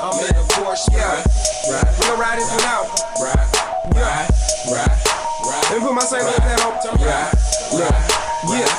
I'm in the Porsche, yeah. Right. We'll ride this one out. Right. Let me put my St. Louis hat on. Yeah.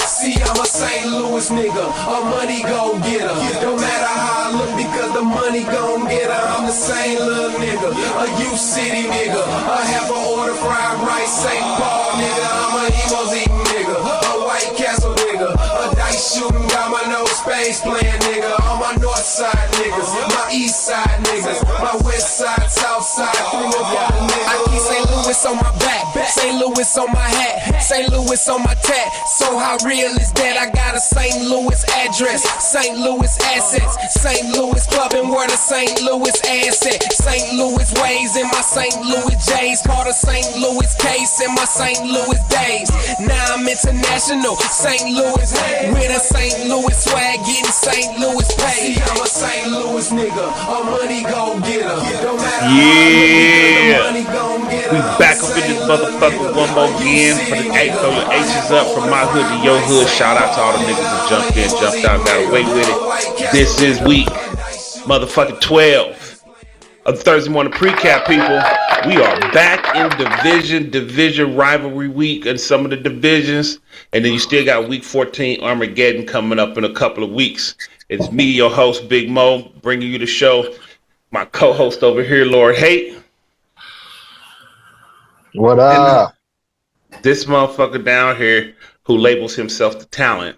See, I'm a St. Louis nigga, a money gon' get her. Don't matter how I look because the money gon' get her. I'm the same little nigga, a UCITY nigga, a half a order fried rice, St. Paul nigga. I'm a emos eating nigga, a White Castle nigga, a dice shooting, got my no space playing nigga. All my north side niggas, my east side niggas, my west side, south side, 3 or 4 niggas. I keep St. Louis on my back, St. Louis on my hat, St. Louis on my tat. So how real is that? I got a St. Louis address, St. Louis assets, St. Louis clubbing where the St. Louis asset, St. Louis ways in my St. Louis J's, caught a St. Louis case in my St. Louis days. Now I'm international, St. Louis with a St. Louis swag, getting St. Louis paid. See, I'm a St. Louis nigga, a money gon' get her. Don't matter how money gon' get her. We back up in this motherfucker one more again for the eight. Throw your H's up from my hood to your hood. Shout out to all the niggas that jumped in, jumped out, got away with it. This is week motherfucking 12 of the Thursday morning pre-cap, people. We are back in division rivalry week and some of the divisions. And then you still got week 14 Armageddon coming up in a couple of weeks. It's me, your host, Big Mo, bringing you the show. My co-host over here, Lord Hate. What up? This motherfucker down here who labels himself the talent,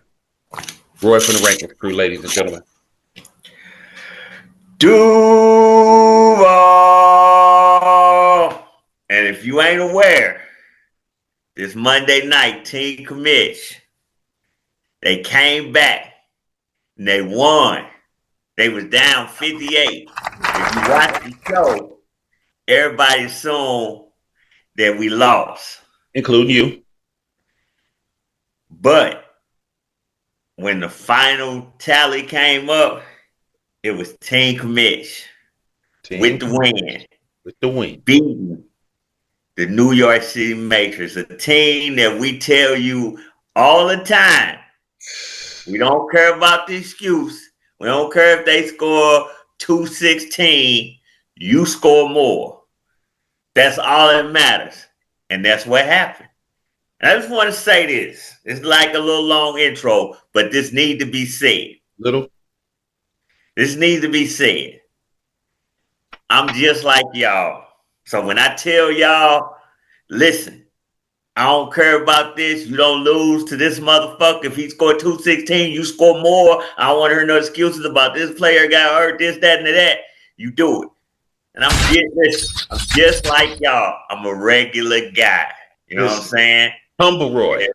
Roy from the Rankings crew, ladies and gentlemen. Duval. And if you ain't aware, this Monday night, Team Commish, they came back and they won. They was down 58. If you watch the show, everybody assumed that we lost. Including you. But when the final tally came up, it was Team Commish with the win. With the win. Beating the New York City Matrix, a team that we tell you all the time. We don't care about the excuse. We don't care if they score 216. You score more. That's all that matters. And that's what happened. And I just want to say this. It's like a little long intro, but this needs to be said. This needs to be said. I'm just like y'all. So when I tell y'all, listen, I don't care about this. You don't lose to this motherfucker. If he scored 216, you score more. I don't want to hear no excuses about this player got hurt, this, that, and that. You do it. And I'm just like y'all. I'm a regular guy. You know what I'm saying? Humble Roy.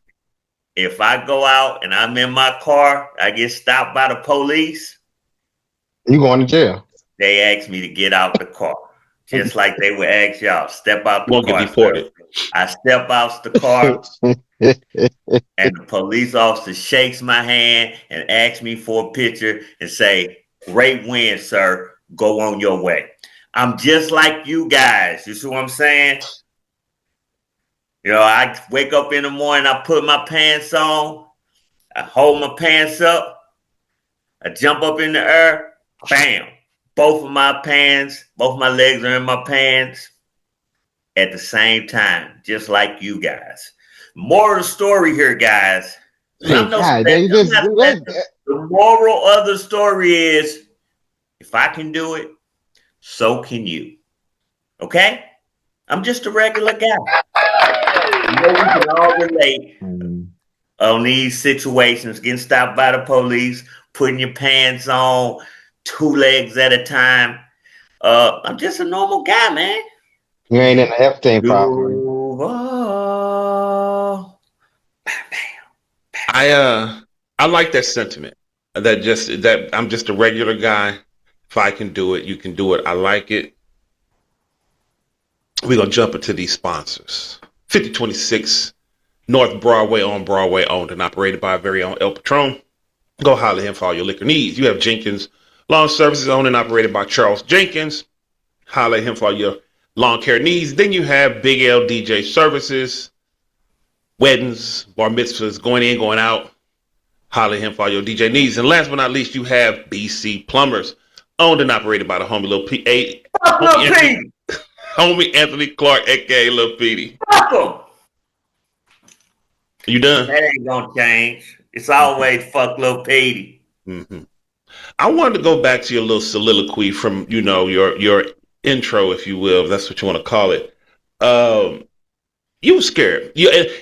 If I go out and I'm in my car, I get stopped by the police. You going to jail? They ask me to get out the car. Just like they would ask y'all, step out the Won't car. get deported. I step out the car and the police officer shakes my hand and asks me for a picture and say, "Great win, sir. Go on your way." I'm just like you guys. You see what I'm saying? You know, I wake up in the morning, I put my pants on, I hold my pants up, I jump up in the air, bam. Both of my legs are in my pants at the same time, just like you guys. Moral of the story here, guys. The moral of the story is, if I can do it, so can you. Okay? I'm just a regular guy. You know, we can all relate on these situations, getting stopped by the police, putting your pants on, 2 legs at a time. I'm just a normal guy, man. You ain't in the F-team, probably. I like that sentiment. That I'm just a regular guy. If I can do it, you can do it. I like it. We're gonna jump into these sponsors. 5026 North Broadway, on Broadway, owned and operated by our very own El Patron. Go holler at him for all your liquor needs. You have Jenkins Lawn Services, owned and operated by Charles Jenkins. Holler at him for all your lawn care needs. Then you have Big L DJ Services, weddings, bar mitzvahs, going in, going out. Holler at him for all your DJ needs. And last but not least, you have BC Plumbers, Owned and operated by the homie Lil P. Fuck Lil Petey. Homie Anthony Clark, aka Lil Petey. Fuck him. You done? That ain't gonna change. It's always fuck Lil Petey. Mm-hmm. I wanted to go back to your little soliloquy from, your intro, if you will, if that's what you want to call it. You were scared.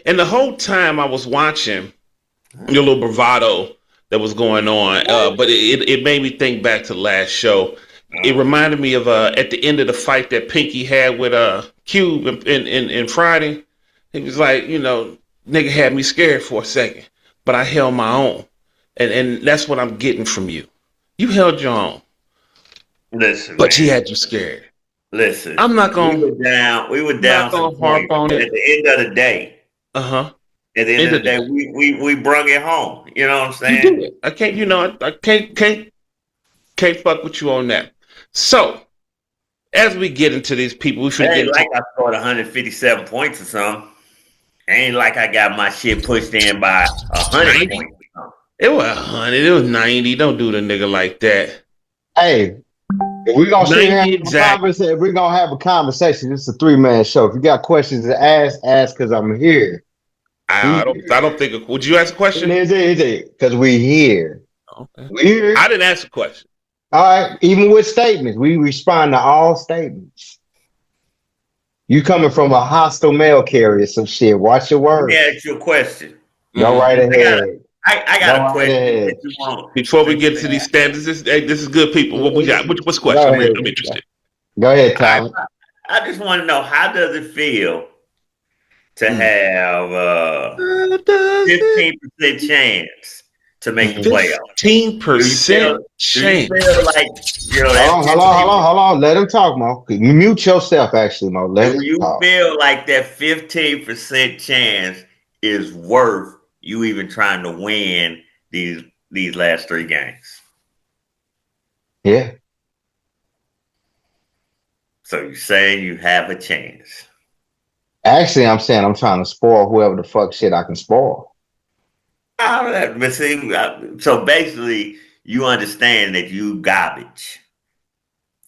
And the whole time I was watching your little bravado that was going on, but it made me think back to last show. It reminded me of at the end of the fight that Pinky had with Cube in Friday. He was like, nigga had me scared for a second, but I held my own. And that's what I'm getting from you. You held your own. Listen, but she had you scared. Listen, I'm not going. We were down. Not harp on it. At the end of the day. At the end of the day, we brung it home. You know what I'm saying? You did. I can't. I can't fuck with you on that. So, as we get into these people, we should get like I scored 157 points or something. Ain't like I got my shit pushed in by 100 points. It was 100. It was 90. Don't do the nigga like that. Hey, if we're gonna we're gonna have a conversation. It's a 3-man show. If you got questions to ask because I'm here. I don't think. Would you ask a question? Is it? Because we here. Okay. We here. I didn't ask a question. All right. Even with statements, we respond to all statements. You coming from a hostile mail carrier, some shit. Watch your words. Let me ask you a question. Go right ahead. I got a question that you want. Before we get to these standards, this is good, people. What we got? What's the question? I'm interested. Go ahead, Tyler. I just want to know, how does it feel to have 15% chance to make the playoffs? 15% chance. Do you feel like, hold on. Let him talk, Mo. You mute yourself, actually, Mo. Do you feel like that 15% chance is worth you even trying to win these last 3 games? Yeah. So you're saying you have a chance? Actually, I'm saying I'm trying to spoil whoever the fuck shit I can spoil. But see, so basically, you understand that you garbage,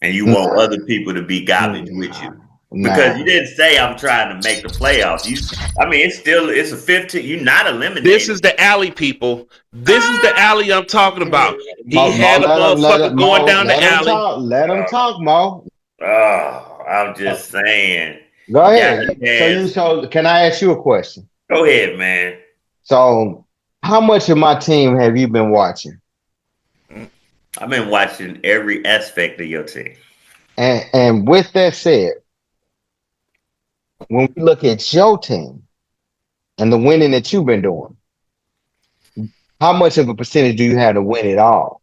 and you want other people to be garbage with you. Because you didn't say I'm trying to make the playoffs. It's a 15. You're not eliminated. This is the alley, people. This is the alley I'm talking about. He had a motherfucker going down the alley. Let him talk, Mo. Oh, I'm just saying. Go ahead. So can I ask you a question? Go ahead, man. So, how much of my team have you been watching? I've been watching every aspect of your team. And with that said, when we look at your team and the winning that you've been doing, how much of a percentage do you have to win it all?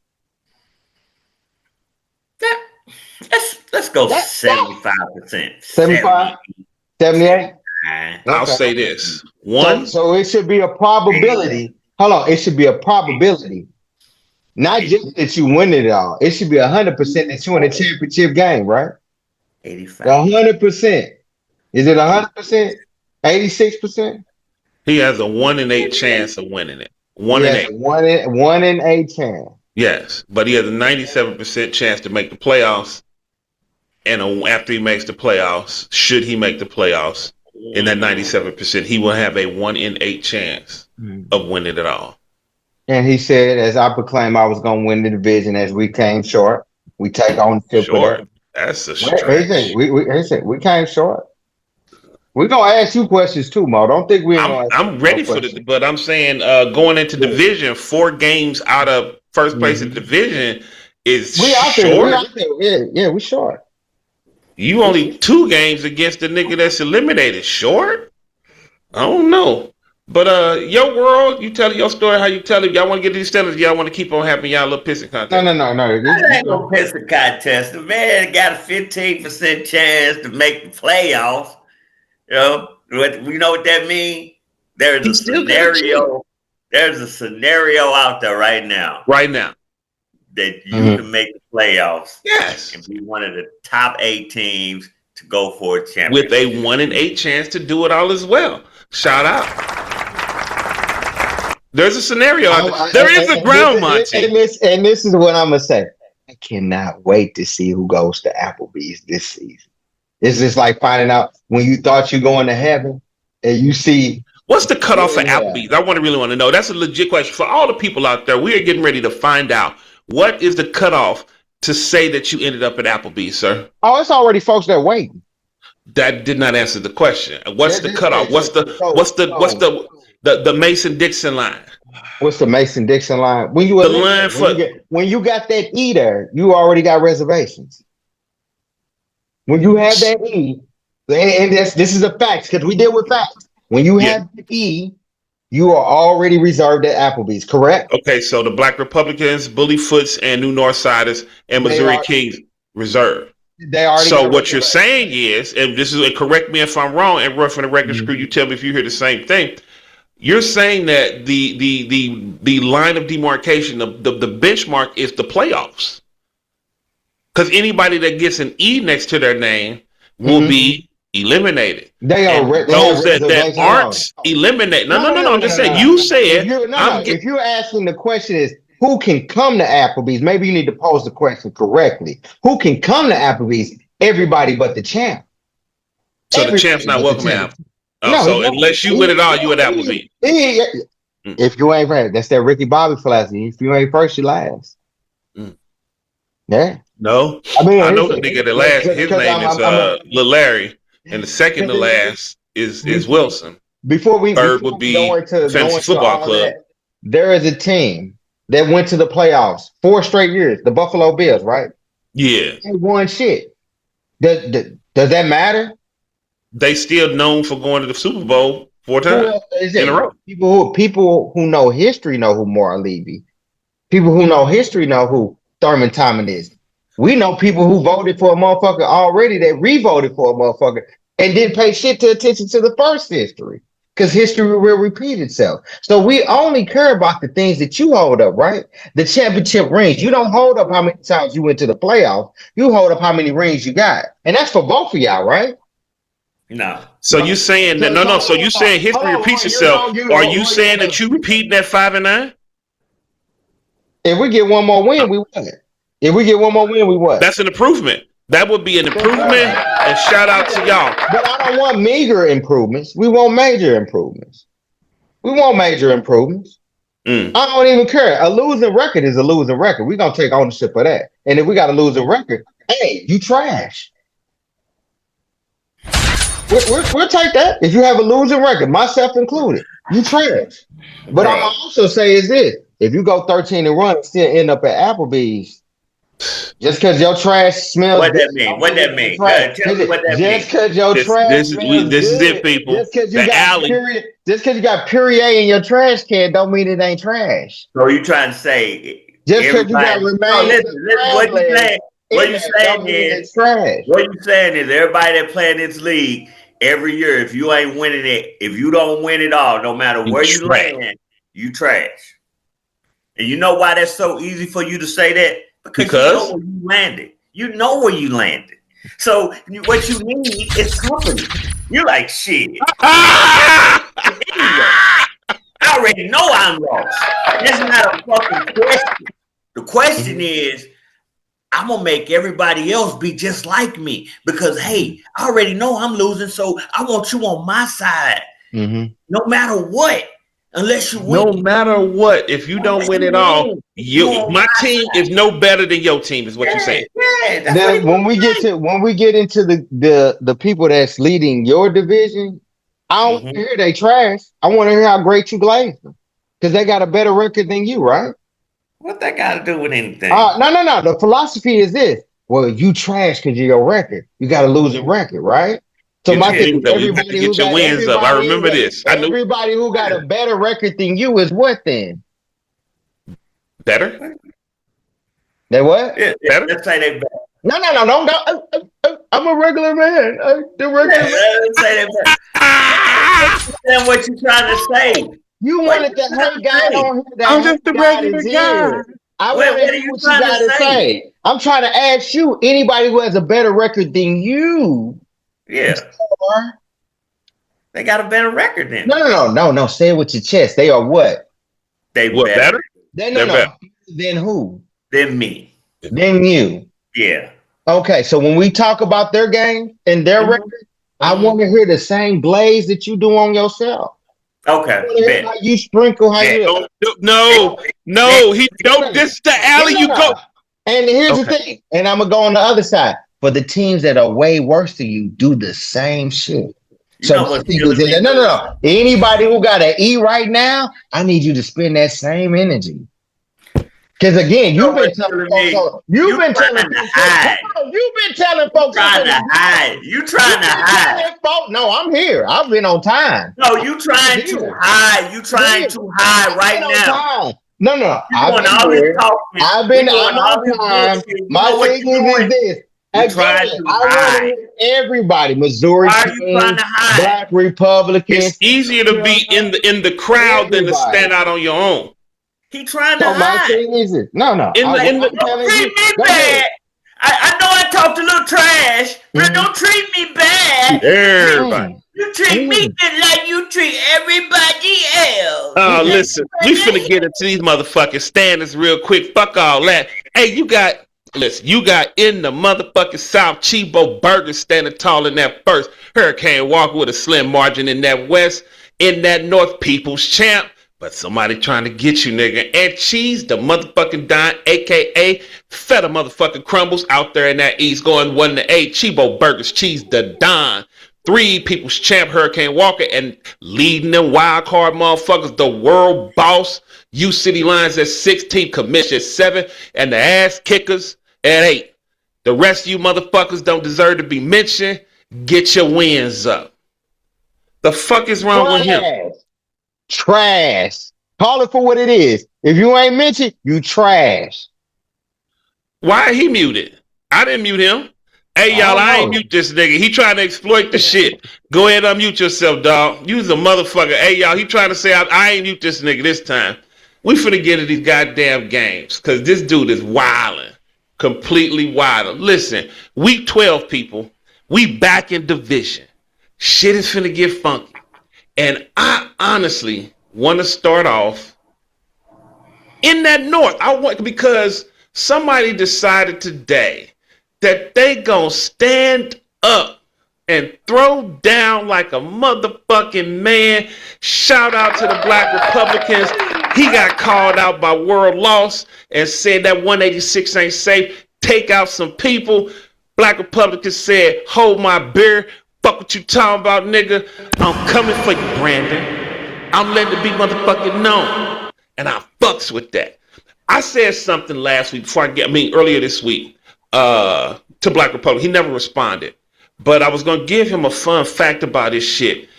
Let's go 75%. 75? 78? I'll say this. So it should be a probability. Hold on. It should be a probability. Not just that you win it all. It should be 100% that you win a championship game, right? 85. 100%. Is it 100%? 86%? He has a 1 in 8 chance of winning it. 1 in 8. 1 in 8 chance. Yes, but he has a 97% chance to make the playoffs. And after he makes the playoffs, should he make the playoffs, in that 97%, he will have a 1 in 8 chance of winning it all. And he said, as I proclaim, I was going to win the division as we came short. We take ownership for that. That's a stretch. We came short. We're going to ask you questions too, Mo. Don't think I'm ready for it, but I'm saying going into division, 4 games out of first place in the division is short. Yeah, we're short. You only 2 games against the nigga that's eliminated. Short? I don't know. But your world, you tell your story how you tell it. Y'all want to get these standards? Y'all want to keep on having y'all little pissing contest? No. That ain't no pissing contest. The man got a 15% chance to make the playoffs. You know what that means? There's a scenario. There's a scenario out there right now. That you can make the playoffs. Yes. And be one of the top 8 teams to go for a championship. With a 1 in 8 chance to do it all as well. Shout out. There's a scenario. There is a ground, Monty. And this is what I'm going to say. I cannot wait to see who goes to Applebee's this season. It's just like finding out when you thought you're going to heaven and you see. What's the cutoff for Yeah. Applebee's? I really want to know. That's a legit question for all the people out there. We are getting ready to find out what is the cutoff to say that you ended up at Applebee's, sir. Oh, it's already folks that waiting. That did not answer the question. What's the cutoff? What's the Mason-Dixon line? What's the Mason-Dixon line? When you when you got that E there, you already got reservations. When you have that E, and this is a fact because we deal with facts. When you have the E, you are already reserved at Applebee's, correct? Okay, so the Black Republicans, Bullyfoots, and New Northsiders and Missouri Kings reserved. They already. So what you're saying is, and this is, correct me if I'm wrong, and rough on the record, screw you, tell me if you hear the same thing. You're saying that the line of demarcation, the benchmark is the playoffs, because anybody that gets an E next to their name will be eliminated. They are those that aren't eliminated. No. I'm just saying. You said if you're asking the question is who can come to Applebee's, maybe you need to pose the question correctly. Who can come to Applebee's? Everybody but the champ. So the champ's not welcome to Applebee's. So unless you win it all, you at Applebee's. If you ain't right, that's that Ricky Bobby philosophy. If you ain't first, you last. Yeah. No, I know the nigga that last. His name is Lil Larry, and the second to last is Wilson. Third would be Fantasy Football Club. There is a team that went to the playoffs 4 straight years. The Buffalo Bills, right? Yeah. They won shit. Does that matter? They still known for going to the Super Bowl 4 times in a row. People who know history know who Maura Levy. People who know history know who Thurman Thomas is. We know people who voted for a motherfucker already that re-voted for a motherfucker and didn't pay shit to attention to the first history because history will repeat itself. So we only care about the things that you hold up, right? The championship rings. You don't hold up how many times you went to the playoffs. You hold up how many rings you got. And that's for both of y'all, right? No. So you saying that no. So you saying history repeats itself? Are you saying that you repeating that 5 and 9? If we get one more win, we win. If we get one more win, we win. That's an improvement. That would be an improvement. And shout out to y'all. But I don't want meager improvements. We want major improvements. I don't even care. A losing record is a losing record. We're gonna take ownership of that. And if we got a losing record, hey, you trash. We'll take that. If you have a losing record, myself included, you trash. But I also say is this: if you go 13 and run and still end up at Applebee's, just because your trash smells. What that mean? What that mean? Tell me what that means. Just because your trash this is it, people. Just because you got Perrier in your trash can, don't mean it ain't trash. So you trying to say just because you got remain? What you saying is everybody that play in this league every year, if you ain't winning it, if you don't win it all, no matter where you land, you trash. And you know why that's so easy for you to say that? Because you know where you landed. You know where you landed. So what you need is company. You're like, shit. Anyway, I already know I'm lost. That's not a fucking question. The question is, I'm going to make everybody else be just like me because, hey, I already know I'm losing, so I want you on my side no matter what, unless you win. No matter what, if you don't win it all, my team is no better than your team is what you're saying. Yeah, then when we get into the people that's leading your division, I don't want to hear they trash. I want to hear how great you glaze them because they got a better record than you, right? What that got to do with anything? No. The philosophy is this: well, you trash because you're your record. You got a losing record, right? So my thing, everybody who got wins up. I remember this. Everybody who got a better record than you is what then? Better? They what? Yeah, better. Let's say they better. No. I'm a regular man. The regular man. Let's say they better. That's what you trying to say. You wanted the hurt guy on here. I'm just a regular guy. I want to hear what you got to say. I'm trying to ask you, anybody who has a better record than you. Yeah. They got a better record than. No. Say it with your chest. They are what? They what better? They're better. Than who? Than me. than you. Yeah. Okay, so when we talk about their game and their record, I want to hear the same glaze that you do on yourself. I Okay. want to hear Bet. how you sprinkle, how Bet. you. No, Bet. no, he No, no, don't. This the alley no, you go. no. And here's the Okay. thing, and I'm gonna go on the other side. For the teams that are way worse than you, do the same shit. You So know my what's thing is, killing me, no, no, Lewis? no. Anybody who got an E right now, I need you to spend that same energy. Because again, You know you've been what's telling killing folks, me? you've You been telling trying to folks, hold hide. on, you've been telling You folks it's trying been to hide. You trying you've to been hide. telling folks. No, I'm here. I've been on time. No, you I'm trying to here. hide. You I'm trying here. to hide I've been right on now. time. No, no, You I've doing been all this here. talking. I'm Doing all on this time. bullshit. You My know what thing you're is doing? this. You Again, trying to I want to hide. hear everybody, Missouri Why are you trying team, to hide? Black Republicans, It's easier to be in the crowd than to everybody. stand out on your own. He trying to So my hide. thing is this. No, no. In the What in I'm the Don't telling treat you, me go ahead. bad. I know I talked a little trash, but Mhm. don't treat me bad. everybody. Mm, You treat me mm. just like you treat everybody else. Oh, Mm-mm. listen, we finna get into these motherfucking standards real quick. Fuck all that. Hey, you got in the motherfucking South CHEBO Burger standing tall in that first. Hurricane Walker with a slim margin in that West. In that North, People's Champ. But somebody trying to get you, nigga. And Cheese, the motherfucking Don, aka Feta motherfucking Crumbles out there in that East going 1-8. CHEBO Burgers, Cheese, the Don. 3 People's Champ, Hurricane Walker, and leading them wild card motherfuckers, the world boss, UCITY Lions at 16, Commish at 7, and the ass kickers at 8. The rest of you motherfuckers don't deserve to be mentioned. Get your wins up. The fuck is wrong with him? Trash. Trash. Call it for what it is. If you ain't mentioned, you trash. Why he muted? I didn't mute him. Hey I y'all, don't I ain't know. mute this nigga. He trying to exploit the shit. Go ahead, unmute yourself, dog. You's a motherfucker. Hey y'all, he trying to say I ain't mute this nigga this time. We finna get into these goddamn games because this dude is wilding, completely wilding. Listen, week 12, people, we back in division. Shit is finna get funky, and I honestly want to start off in that North. I want because somebody decided today that they gonna stand up and throw down like a motherfucking man. Shout out to the Black Republicans. He got called out by World Loss and said that 186 ain't safe. Take out some people. Black Republicans said, hold my beer. Fuck what you talking about, nigga. I'm coming for you, Brandon. I'm letting it be motherfucking known. And I fucks with that. I said something last week earlier this week, to Black Republic. He never responded. But I was gonna give him a fun fact about his shit.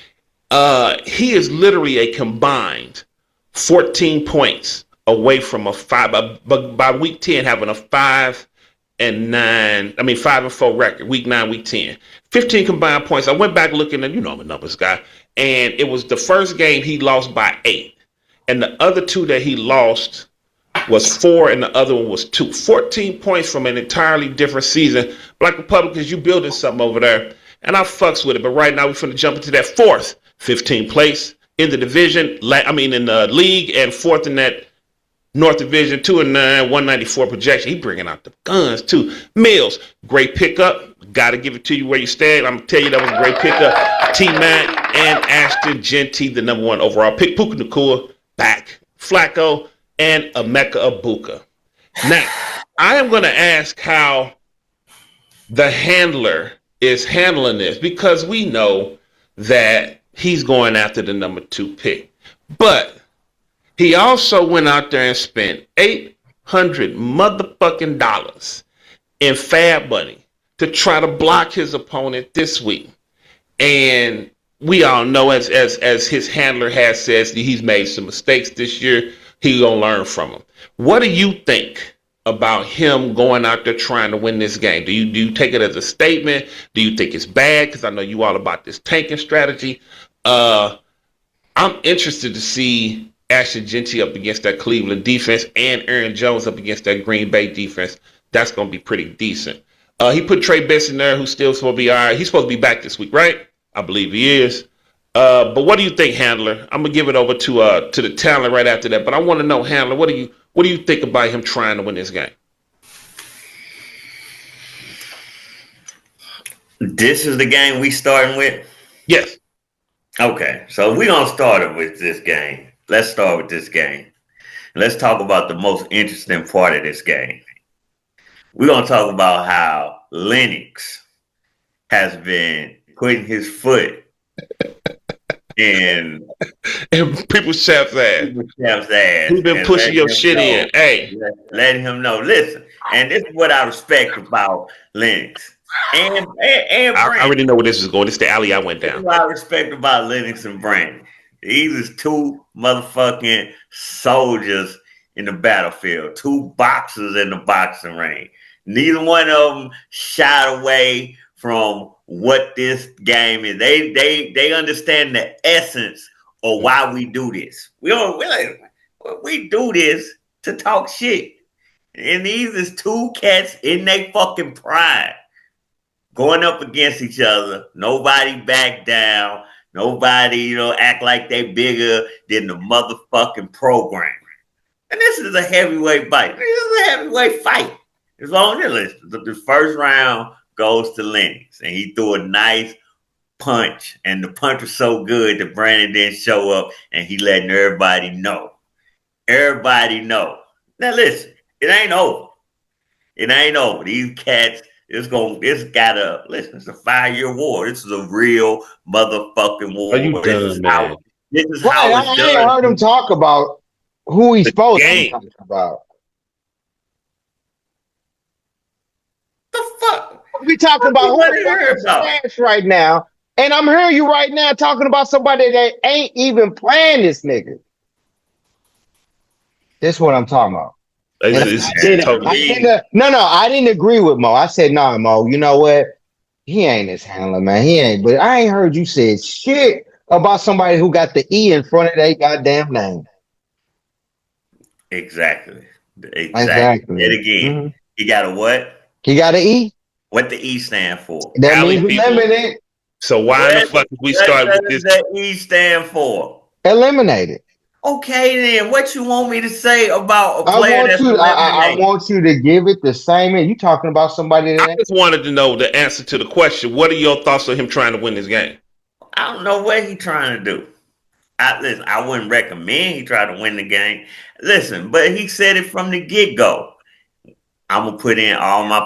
He is literally a combined 14 points away from a 5 by week 10 having a 5-4 record, week 9, week 10. 15 combined points. I went back looking and I'm a numbers guy. And it was the first game he lost by 8. And the other 2 that he lost was 4 and the other one was 2. 14 points from an entirely different season. Black Republicans, you building something over there. And I fucks with it. But right now we're finna jump into that 4th 15th place in the division. In the league, and 4th in that North Division, 2-9, 194 projection. He bringing out the guns too. Mills, great pickup. Got to give it to you where you stand. I'm gonna tell you that was a great pickup. T-Mac and Ashton Genty, the number 1 overall pick. Puka Nacua back. Flacco and Emeka Ibuka. Now, I am going to ask how the handler is handling this because we know that he's going after the number 2 pick. But he also went out there and spent $800 motherfucking dollars in Fab Money to try to block his opponent this week. And we all know, as his handler has said, he's made some mistakes this year. He's gonna learn from them. What do you think about him going out there trying to win this game? Do you take it as a statement? Do you think it's bad? Because I know you all about this tanking strategy. I'm interested to see Ashton Genty up against that Cleveland defense and Aaron Jones up against that Green Bay defense. That's gonna be pretty decent. He put Trey Benson there, who's still supposed to be all right. He's supposed to be back this week, right? I believe he is. But what do you think, handler? I'm gonna give it over to the talent right after that. But I want to know, handler, what do you think about him trying to win this game? This is the game we starting with? Yes. Okay, so we're going to start it with this game. Let's start with this game. Let's talk about the most interesting part of this game. We're going to talk about how Lennox has been putting his foot in People's chef's ass. Who's been and pushing your shit in? Hey. Letting him know. Listen, and this is what I respect about Lennox. And I already know where this is going. This is the alley I went down. What I respect about Lennox and Brandon. These is two motherfucking soldiers in the battlefield, two boxers in the boxing ring. Neither one of them shied away from what this game is. They understand the essence of why we do this. We do this to talk shit. And these is two cats in their fucking pride, going up against each other. Nobody back down. Nobody, act like they bigger than the motherfucking program. And this is a heavyweight fight. This is a heavyweight fight. As long as the first round goes to Lennox, and he threw a nice punch, and the punch was so good that Brandon didn't show up, and he letting everybody know. Everybody know. Now listen, it ain't over. It ain't over. These cats. It's a 5-year war. This is a real motherfucking war. Are you done, man? This is how it's done. I ain't heard him talk about who he's supposed to be talking about. The fuck? We talking about who right now, and I'm hearing you right now talking about somebody that ain't even playing this nigga. This is what I'm talking about. I didn't agree with Mo. I said, nah, Mo, you know what? He ain't his handler, man. He ain't. But I ain't heard you say shit about somebody who got the E in front of their goddamn name. Exactly. And again, He got a what? He got an E? What the E stand for? That means eliminate. So why in the fuck did we start with this? What does that E stand for? Eliminated. Okay, then what you want me to say about a player that's I want you to give it the same. You talking about somebody that I just wanted to know the answer to the question. What are your thoughts on him trying to win this game? I don't know what he's trying to do. I wouldn't recommend he try to win the game. Listen, but he said it from the get-go. I'm gonna put in all my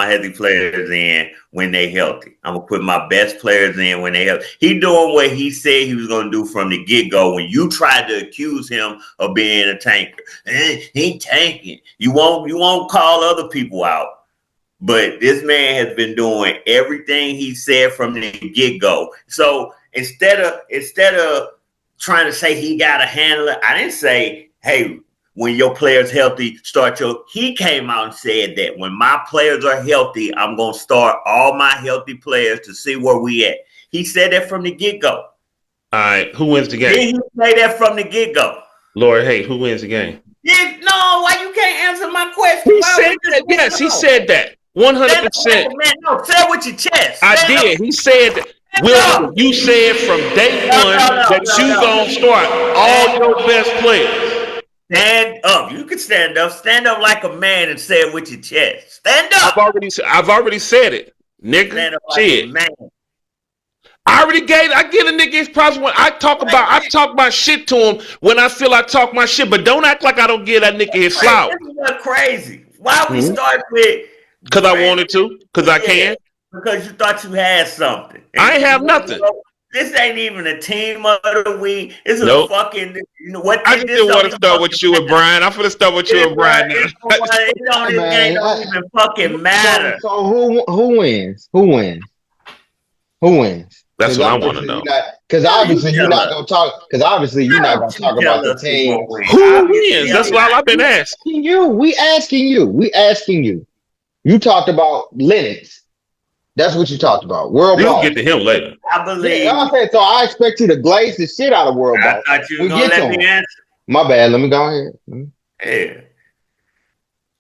healthy players in when they healthy. I'm gonna put my best players in when they healthy. He doing what he said he was gonna do from the get-go. When you tried to accuse him of being a tanker, he tanking. You won't call other people out. But this man has been doing everything he said from the get-go. So instead of trying to say he got a handler, I didn't say, hey, when your player's healthy, he came out and said that when my players are healthy, I'm going to start all my healthy players to see where we at. He said that from the get-go. All right, who wins the game? Did he say that from the get-go? Lord, hey, who wins the game? No, why you can't answer my question? He said that. Yes, he said that. 100%. Man, no, say it with your chest. I did. He said that. You said from day one that you going to start all your best players. Stand up. You can stand up. Stand up like a man and say it with your chest. Stand up. I've already said it, nigga. Stand up like a man. I get a nigga his props when I talk about shit to him when I feel I talk my shit, but don't act like I don't give that nigga his flowers. This is crazy. Why we start with? Because I wanted to. Because I can. Because you thought you had something. I ain't have nothing. This ain't even a team of the week. It's a fucking what. I just didn't want to start with you and Brian. I'm gonna start with you and Brian now. This game don't even fucking matter. So who wins? Who wins? That's what I want to know. Because obviously you're not gonna talk. Because obviously you're not gonna talk about the team. Who wins? That's what I've been asking you. We asking you. You talked about Lennox. That's what you talked about. World We'll Ball. get to him later. I believe. Yeah, so I expect you to glaze the shit out of World Ball. I thought you were going to let me answer. My bad. Let me go ahead. Yeah.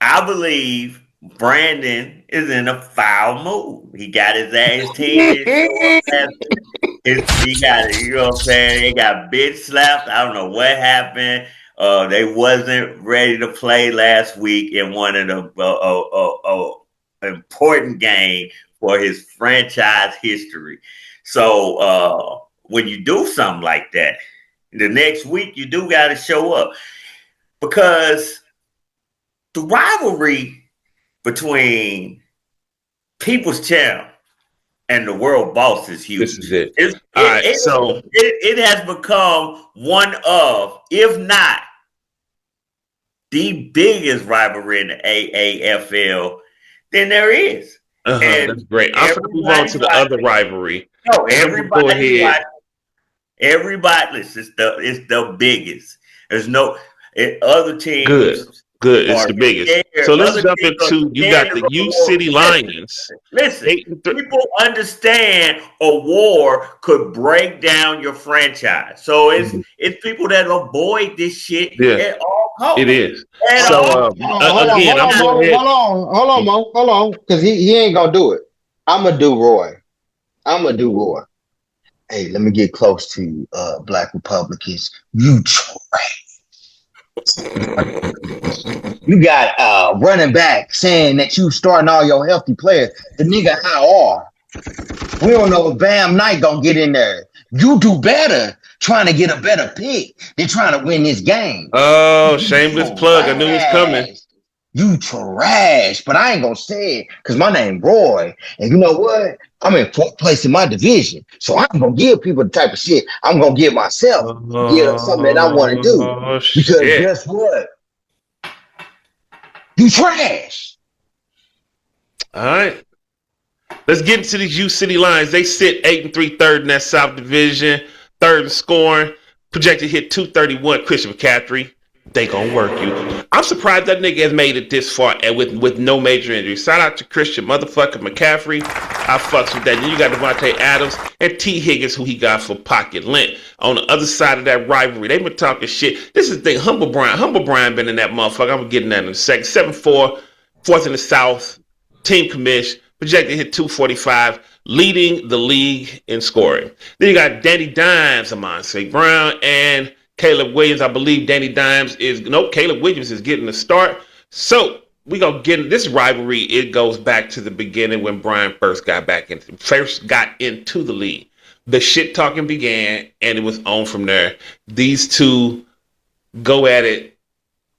I believe Brandon is in a foul mood. He got his ass team. He got it. You know what I'm saying? They got bitch slapped. I don't know what happened. They wasn't ready to play last week in one of the important game for his franchise history. So when you do something like that, the next week you do got to show up, because the rivalry between People's Champ and the World Boss is huge. This is it. It has become one of, if not the biggest rivalry in the AAFL then there is. That's great. I'm going to move on to the other rivalry. No, everybody. Listen, it's the biggest. There's no other teams. Good. It's the biggest. So let's jump into, you got the UCITY Lions. Listen, people understand a war could break down your franchise. So it's people that avoid this shit at all costs. It is. So hold on, because he ain't gonna do it. I'm gonna do Roy. Hey, let me get close to you, Black Republicans. You trash. You got running back saying that you starting all your healthy players. The nigga how are? We don't know if Bam Knight gonna get in there. You do better trying to get a better pick than trying to win this game. Oh, shameless plug. I knew it was coming. You trash, but I ain't gonna say it because my name Roy. And you know what? I'm in 4th place in my division. So I'm gonna give people the type of shit I'm gonna give myself. Something that I want to do. Because guess what? You trash. All right. Let's get into these UCITY Lions. They sit 8-3, third in that South Division, third in scoring, projected hit 231. Christian McCaffrey, they gonna work you. I'm surprised that nigga has made it this far and with no major injuries. Shout out to Christian motherfucking McCaffrey. I fucks with that. Then you got Devontae Adams and T. Higgins, who he got for pocket lint. On the other side of that rivalry, they been talking shit. This is the thing. Humble Brian been in that motherfucker. I'm getting that in a second. 7-4, 4th in the South. Team commish. Projected hit 245, leading the league in scoring. Then you got Danny Dimes, Amon St. Brown, and Caleb Williams. I believe Caleb Williams is getting the start. So we gonna get this rivalry. It goes back to the beginning when Brian first got into the league. The shit talking began, and it was on from there. These two go at it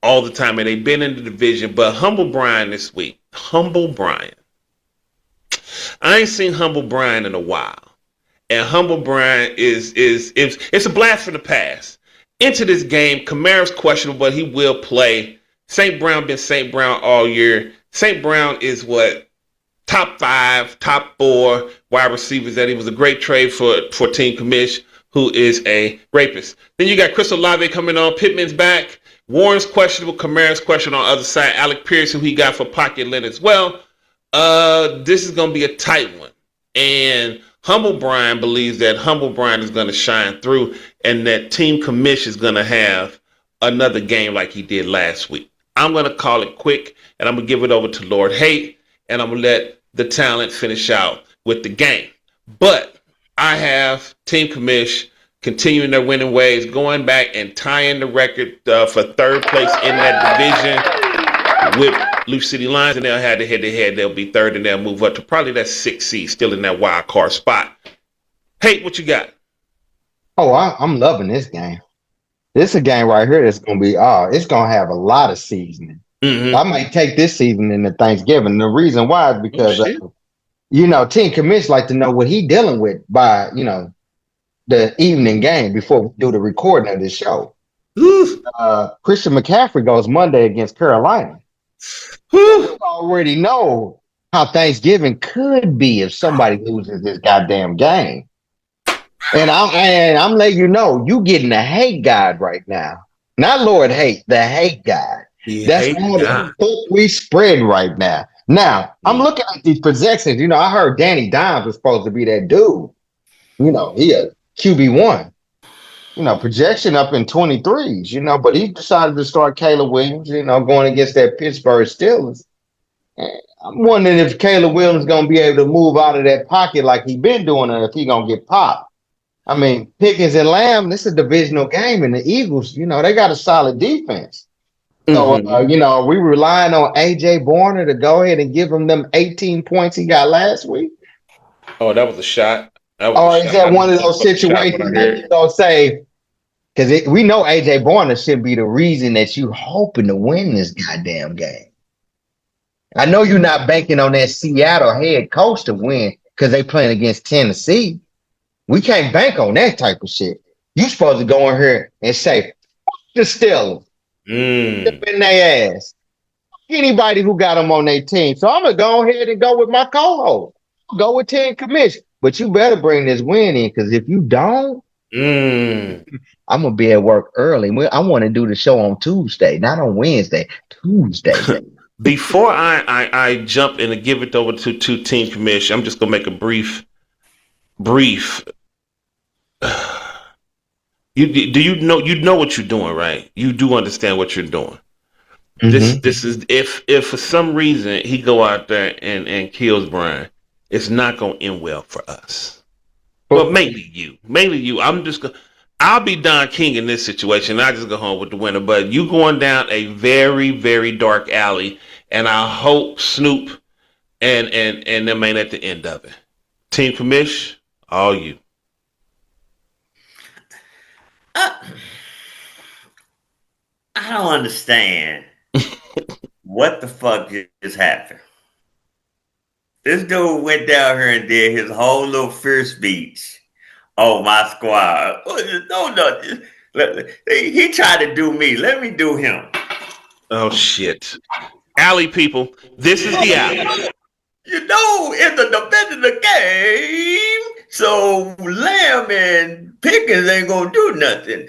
all the time, and they've been in the division. But Humble Brian this week, Humble Brian. I ain't seen Humble Brian in a while, and Humble Brian is it's a blast from the past. Into this game, Kamara's questionable, but he will play. St. Brown been St. Brown all year. St. Brown is top 5, top 4 wide receivers. That he was a great trade for Team Commish, who is a rapist. Then you got Chris Olave coming on. Pittman's back. Warren's questionable. Kamara's questionable on the other side. Alec Pierce, who he got for pocket lint as well. This is going to be a tight one. And Humble Brian believes that Humble Brian is going to shine through and that Team Commish is going to have another game like he did last week. I'm going to call it quick, and I'm going to give it over to Lord Hate, and I'm going to let the talent finish out with the game. But I have Team Commish continuing their winning ways, going back and tying the record for 3rd place in that division with UCITY Lions, and they'll have the head-to-head. They'll be 3rd, and they'll move up to probably that 6th seed, still in that wild card spot. Hey, what you got? Oh, I'm loving this game. This is a game right here that's going to be, it's going to have a lot of seasoning. I might take this season into Thanksgiving. The reason why is because, Team Commish like to know what he dealing with by, the evening game before we do the recording of this show. Christian McCaffrey goes Monday against Carolina. We already know how Thanksgiving could be if somebody loses this goddamn game. And I'm letting you know, you getting the hate guide right now. Not Lord Hate, the hate guide. That's all the we spread right now. Now, I'm looking at these projections. I heard Danny Dimes was supposed to be that dude. He a QB1. Projection up in 23s, but he decided to start Caleb Williams, going against that Pittsburgh Steelers. And I'm wondering if Caleb Williams is going to be able to move out of that pocket like he been doing, or if he going to get popped. I mean, Pickens and Lamb, this is a divisional game, and the Eagles, they got a solid defense. So, we relying on AJ Bourne to go ahead and give him them 18 points he got last week. Oh, that was a shot. That was Or a is shot. that one of those situations that you don't say? Because we know AJ Bourne should be the reason that you hoping to win this goddamn game. I know you're not banking on that Seattle head coach to win because they playing against Tennessee. We can't bank on that type of shit. You supposed to go in here and say, the Steelers, in their ass. Anybody who got them on their team. So I'm going to go ahead and go with my co-host. Go with 10 commission. But you better bring this win in because if you don't, I'm going to be at work early. I want to do the show on Tuesday, not on Wednesday. Tuesday. Before I jump in and give it over to Team Commission, I'm just going to make a brief. You know what you're doing, right? You do understand what you're doing. This is if for some reason he go out there and kills Brian, it's not gonna end well for us. Well, mainly you. I'll be Don King in this situation. I just go home with the winner. But you going down a very, very dark alley, and I hope Snoop and them ain't at the end of it. Team Commish, all you. I don't understand what the fuck just happened. This dude went down here and did his whole little fear speech. Oh, my squad. No. He tried to do me. Let me do him. Oh, shit. Alley people, this is the alley. In the defense of the game, so Lamb and Pickens ain't gonna do nothing.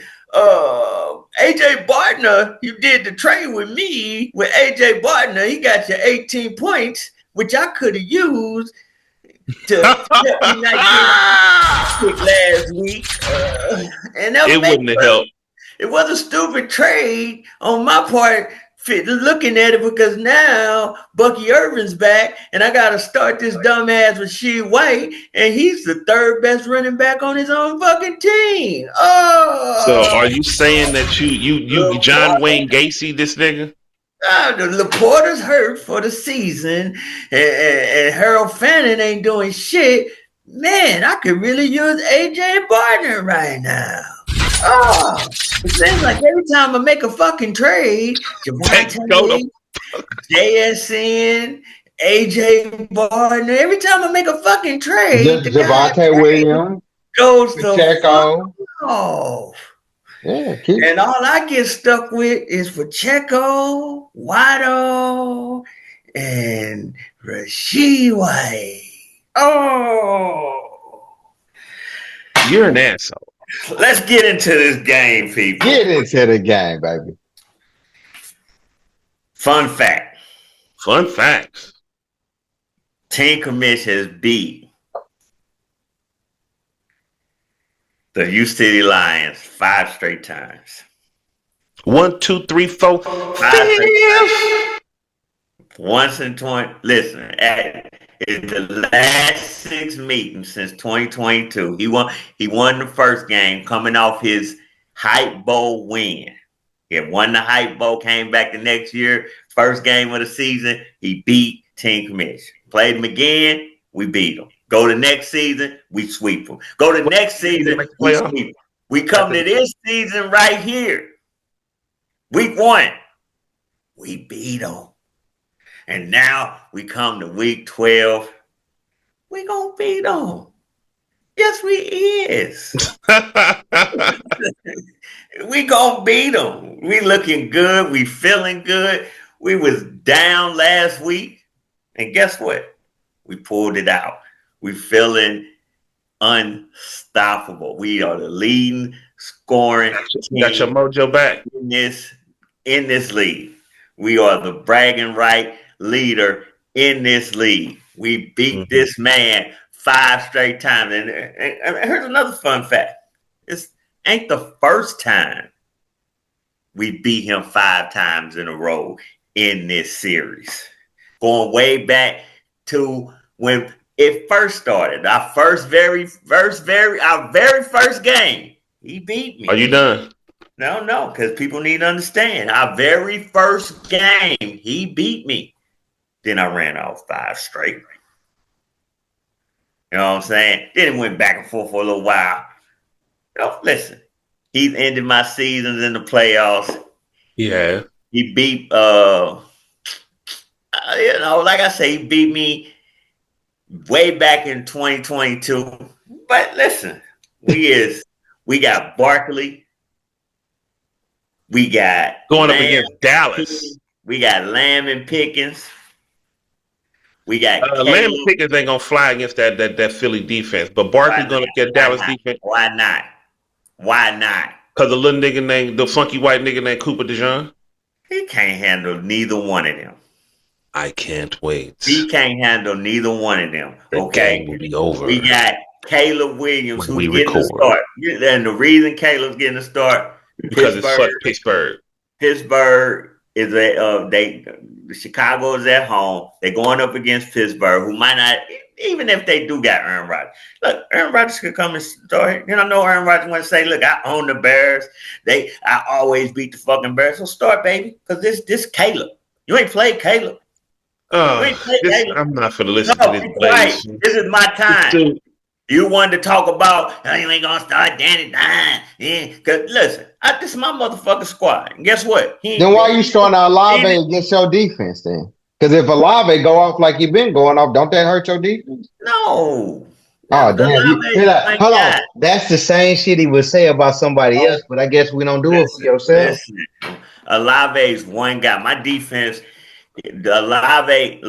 AJ Bartner, you did the trade with me. With AJ Bartner, he got you 18 points, which I could have used to help me not get last week. And that it wouldn't have helped. It was a stupid trade on my part. Looking at it because now Bucky Irvin's back and I got to start this dumbass Rashid White and he's the third best running back on his own fucking team. Oh, so are you saying that you John Wayne Gacy this nigga? Laporta's hurt for the season and Harold Fannin ain't doing shit. Man, I could really use AJ Bartner right now. Oh, it seems like every time I make a fucking trade, Javonte, JSN, AJ Bartner, every time I make a fucking trade, Javonte Williams goes to Pacheco. Oh. Yeah, and all I get stuck with is Pacheco, Waddle, and Rashid White. Oh. You're an asshole. Let's get into this game, people. Get into the game, baby. Fun fact. Fun facts. Team Commish has beat the UCITY Lions 5 straight times. 1, 2, 3, 4, 5. Once in 20. Listen, in the last 6 meetings since 2022, he won the first game coming off his Hype Bowl win. He had won the Hype Bowl, came back the next year, first game of the season, he beat Team Commission. Played him again, we beat him. Go to next season, we sweep him. Go to next season, we sweep him. We come to this season right here. Week 1, we beat him. And now we come to week 12. We gonna beat them. Yes, we is. We gonna beat them. We looking good. We feeling good. We was down last week. And guess what? We pulled it out. We feeling unstoppable. We are the leading scoring team. Got your mojo back. In this league. We are the bragging right leader in this league. We beat this man 5 straight times. And here's another fun fact. This ain't the first time we beat him 5 times in a row in this series. Going way back to when it first started. Our very first game. He beat me. Are you done? No, because people need to understand. Our very first game, he beat me. Then I ran off 5 straight. You know what I'm saying? Then it went back and forth for a little while. Listen, he's ended my seasons in the playoffs. Yeah. He beat, like I say, he beat me way back in 2022. But listen, we got Barkley. We got going Lamb, up against Dallas. We got Lamb and Pickens. We got Lamb and Pickens ain't gonna fly against that Philly defense, but Barkley gonna get Dallas defense. Why not? Why not? Because the little nigga named the funky white nigga named Cooper DeJean. He can't handle neither one of them. I can't wait. He can't handle neither one of them. The game will be over. We got Caleb Williams when who's getting the start. And the reason Caleb's getting the start because it's fuck Pittsburgh. Pittsburgh is Chicago is at home. They're going up against Pittsburgh, who might not, even if they do got Aaron Rodgers. Look, Aaron Rodgers could come and start. You know Aaron Rodgers want to say, look, I own the Bears. I always beat the fucking Bears. So start, baby, because this Caleb. You ain't played Caleb. I'm not for to listen to this. Right. This is my time. You wanted to talk about, you ain't gonna start Danny Dine. Yeah, because listen, this is my motherfucking squad. And guess what? Then why you starting Olave against your defense then? Because if Olave go off like he been going off, don't that hurt your defense? No. Oh, damn. Hold on. That's the same shit he would say about somebody else, but I guess we don't do it for yourself. Olave's one guy. My defense, Olave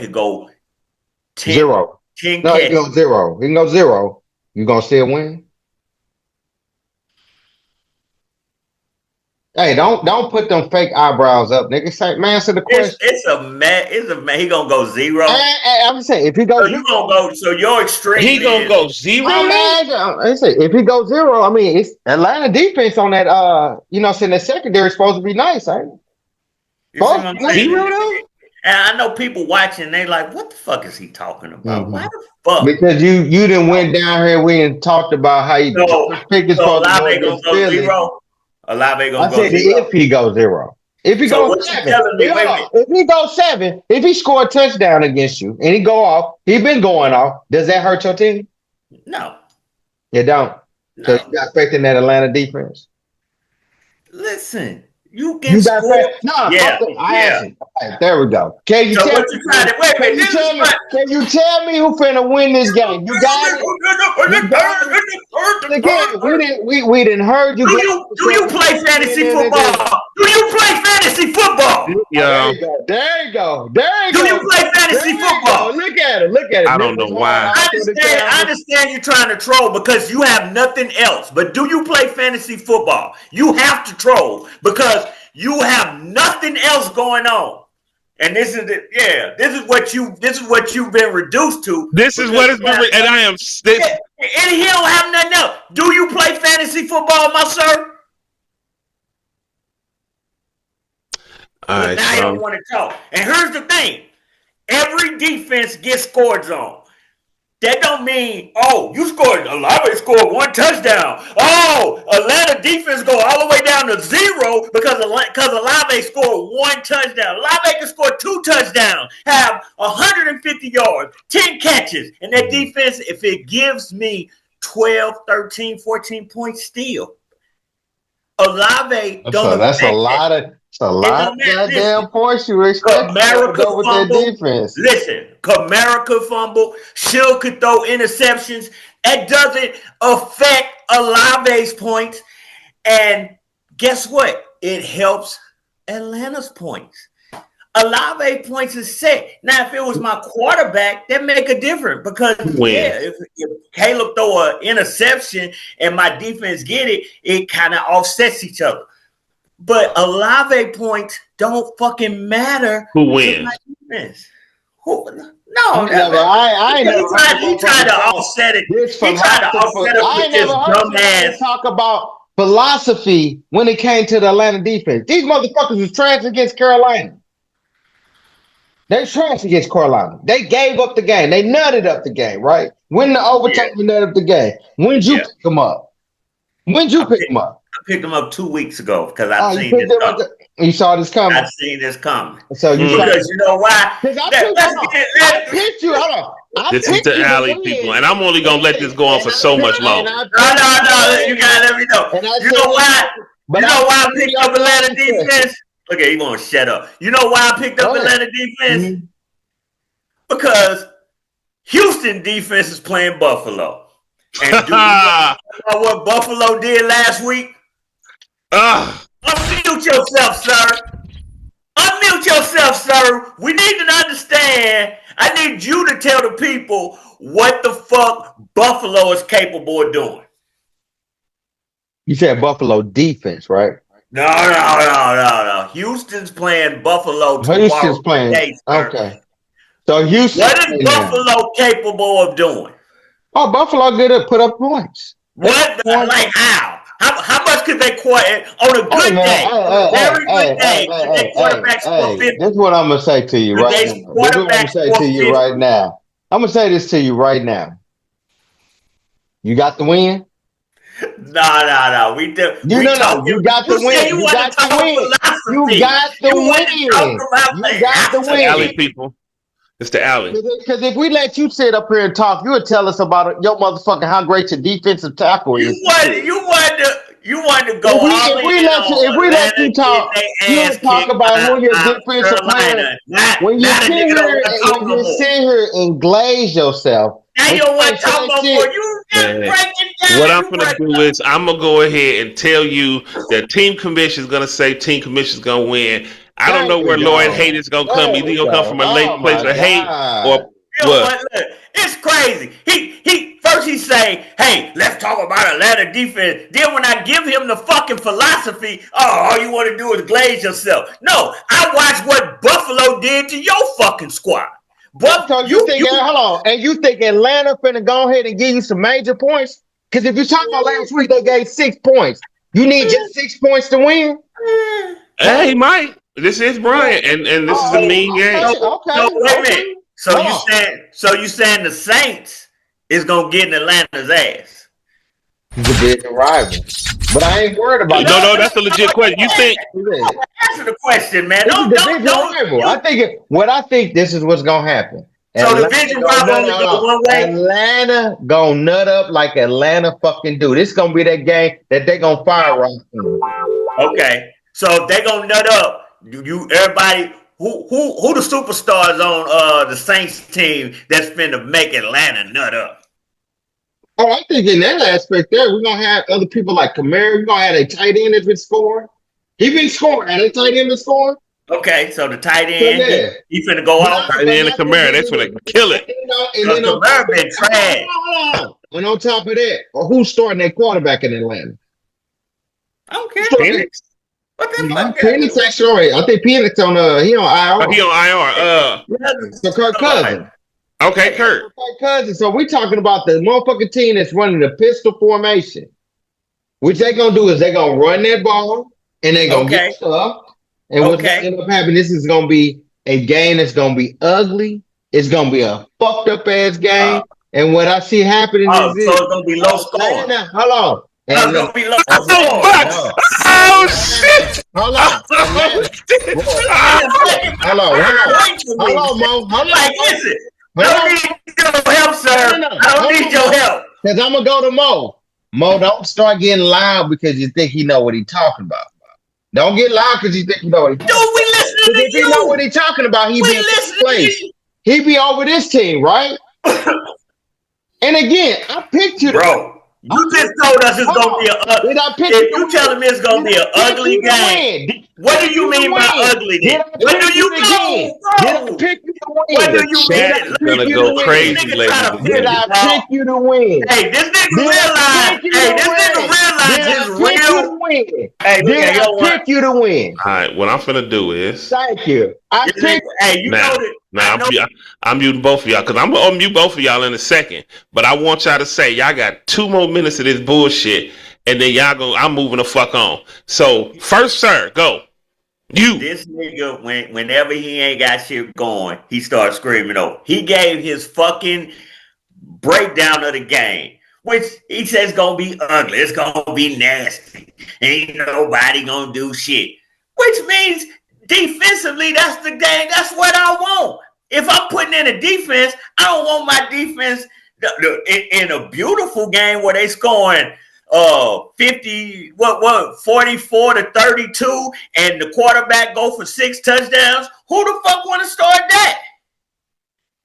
could go 10. 0. 10 no, he can go 0. He can go 0. You gonna still win? Hey, don't put them fake eyebrows up, nigga. Say, man, answer the question. It's a man. He gonna go 0. I'm saying if he goes, you gonna go. So your extreme. He gonna go 0. I say if he goes 0, I mean it's Atlanta defense on that. That secondary is supposed to be nice, ain't it? 0 though. And I know people watching, they like, what the fuck is he talking about? Mm-hmm. Why the fuck? Because you didn't went down here, we didn't talked about how you pick his supposed to go 0. Olave gonna go 0. If he goes 0. If he goes 7, if he goes 7, if he scored a touchdown against you and he go off, he been going off, does that hurt your team? No. You don't. No. So you got faith in that Atlanta defense? Listen. You can score. I asked you. Right, there we go. Can you tell me who finna win this game? You got it. Again, we didn't heard you. Do you play fantasy football? Do you play fantasy football? Yeah. There you go. Do you play fantasy football? Look at it. I don't know why. I understand you're trying to troll because you have nothing else. But do you play fantasy football? You have to troll because you have nothing else going on. And this is what you've been reduced to. This is what it's been, and I am. And he don't have nothing else. Do you play fantasy football, my sir? All right, now you don't want to talk. And here's the thing: every defense gets scored on. That don't mean, you scored. Olave scored 1 touchdown. Atlanta defense go all the way down to 0 because Olave scored 1 touchdown. Olave can score 2 touchdowns, have 150 yards, 10 catches, and that defense, if it gives me 12, 13, 14 points, still Olave don't. That's a lot of. It's a lot of goddamn points you expect to go with that defense. Listen, Kamara could fumble. Shield could throw interceptions. It doesn't affect Olave's points. And guess what? It helps Atlanta's points. Olave points is set. Now, if it was my quarterback, that make a difference because if Caleb throw an interception and my defense get it, it kind of offsets each other. But Olave points don't fucking matter. Who wins? I he tried to offset it. He tried to offset it with this dumbass. Talk about philosophy when it came to the Atlanta defense. These motherfuckers was trash against Carolina. They trash against Carolina. They gave up the game. They nutted up the game, right? Win the overtime, you nutted up the game. When'd you pick them up? I picked them up 2 weeks ago because Oh, I've seen this coming. you saw this coming. I've seen this coming. So you Because you know why? I picked you. Hold on. This is the alley, people, and I'm only gonna let this go on for so much longer. No, you gotta let me know. You know why? You know why I picked up Atlanta defense? Okay, you won't shut up. You know why I picked up Atlanta defense? Because Houston defense is playing Buffalo. And do you know what Buffalo did last week? Unmute yourself, sir. Unmute yourself, sir. We need to understand. I need you to tell the people what the fuck Buffalo is capable of doing. You said Buffalo defense, right? No. Houston's playing Buffalo tomorrow. Houston's playing. Today, okay. So Houston. What is Buffalo capable of doing? Oh, Buffalo good at put up points. What? Like how? How much could they quit on a good day? Very good day. They quarterback score 50. This is what I'm gonna say to you right now. This is what I'm gonna say to you right now. I'm gonna say this to you right now. You got the win? No. We do. You got the win. You got the win. You got the win. You got the win. Alley, people. It's the alley. Because if we let you sit up here and talk, you would tell us about your motherfucking how great your defensive tackle is. You want to go all in. If we let you talk, you would talk about who your defensive player. When you sit here and glaze yourself. Now you don't want to talk about you just breaking down. What I'm gonna do is I'm gonna go ahead and tell you that Team Commish is gonna say Team Commish is gonna win. I don't know where Lloyd Hate is gonna come. Either he'll come from a late place of hate or what? Look, it's crazy. He first he say, "Hey, let's talk about Atlanta defense." Then when I give him the fucking philosophy, all you want to do is glaze yourself. No, I watched what Buffalo did to your fucking squad. But so hold on, and you think Atlanta finna go ahead and give you some major points? Because if you talk about last week, they gave 6 points. You need just 6 points to win. Hey, Mike. This is Brian, and this is a mean game. Okay. Wait a minute. So you saying the Saints is gonna get in Atlanta's ass? He's a big rival, but I ain't worried about that. No, that's a legit question. You think? Answer the question, man. Don't. I think this is what's gonna happen. So the division rival only go one way. Atlanta gonna nut up like Atlanta fucking do. This gonna be that game that they gonna fire on. Okay, so if they gonna nut up. Everybody who the superstars on the Saints team that's finna make Atlanta nut up? Oh, I think in that aspect there, we're gonna have other people like Kamara. We're gonna have a tight end that's been scoring. He been scoring. And a tight end been scoring. Okay, so the tight end, he finna go off. Tight end and Kamara, that's when they kill it. And then Kamara been trash. And on top of that, who's starting that quarterback in Atlanta? I don't care. Phoenix? What the fuck? Penix actually, I think Penix on he on IR. He on IR. So Kirk Cousins. Okay, Kirk Cousins. So we talking about the motherfucking team that's running the pistol formation. Which they gonna do is they gonna run that ball and they gonna get stuff. And what's gonna end up happening? This is gonna be a game that's gonna be ugly. It's gonna be a fucked up ass game. And what I see happening is so it's gonna be low scoring. Hold on. It's gonna be low scoring. Oh shit! Hold on. Hold on, Mo. Hold on. Like, listen. I don't need your help, sir. I don't need your help. Because I'm gonna go to Mo. Mo, don't start getting loud because you think he know what he's talking about. Don't get loud because you think you know what he's talking about. Dude, we listening to you. If he know what he's talking about, he be in this place. He be over this team, right? And again, I picked you. Bro. You just told us it's gonna be if you telling me it's gonna be an ugly game, what do you mean by ugly? What do you mean? What do you mean? Gonna go crazy, ladies. Did I pick you to win? Hey, this nigga realize. His real. Hey, did I pick you to win? All right, what I'm finna do is. Thank you. I picked. Hey, you know that. I'm muting both of y'all because I'm gonna mute both of y'all in a second. But I want y'all to say y'all got 2 more minutes of this bullshit, and then I'm moving the fuck on. So first, sir, go. You. This nigga, whenever he ain't got shit going, he starts screaming. Oh, he gave his fucking breakdown of the game. which he says gonna be ugly. It's gonna be nasty. Ain't nobody gonna do shit. Which means defensively, that's the game. That's what I want. If I'm putting in a defense, I don't want my defense in a beautiful game where they scoring 44 to 32 and the quarterback go for 6 touchdowns. Who the fuck want to start that?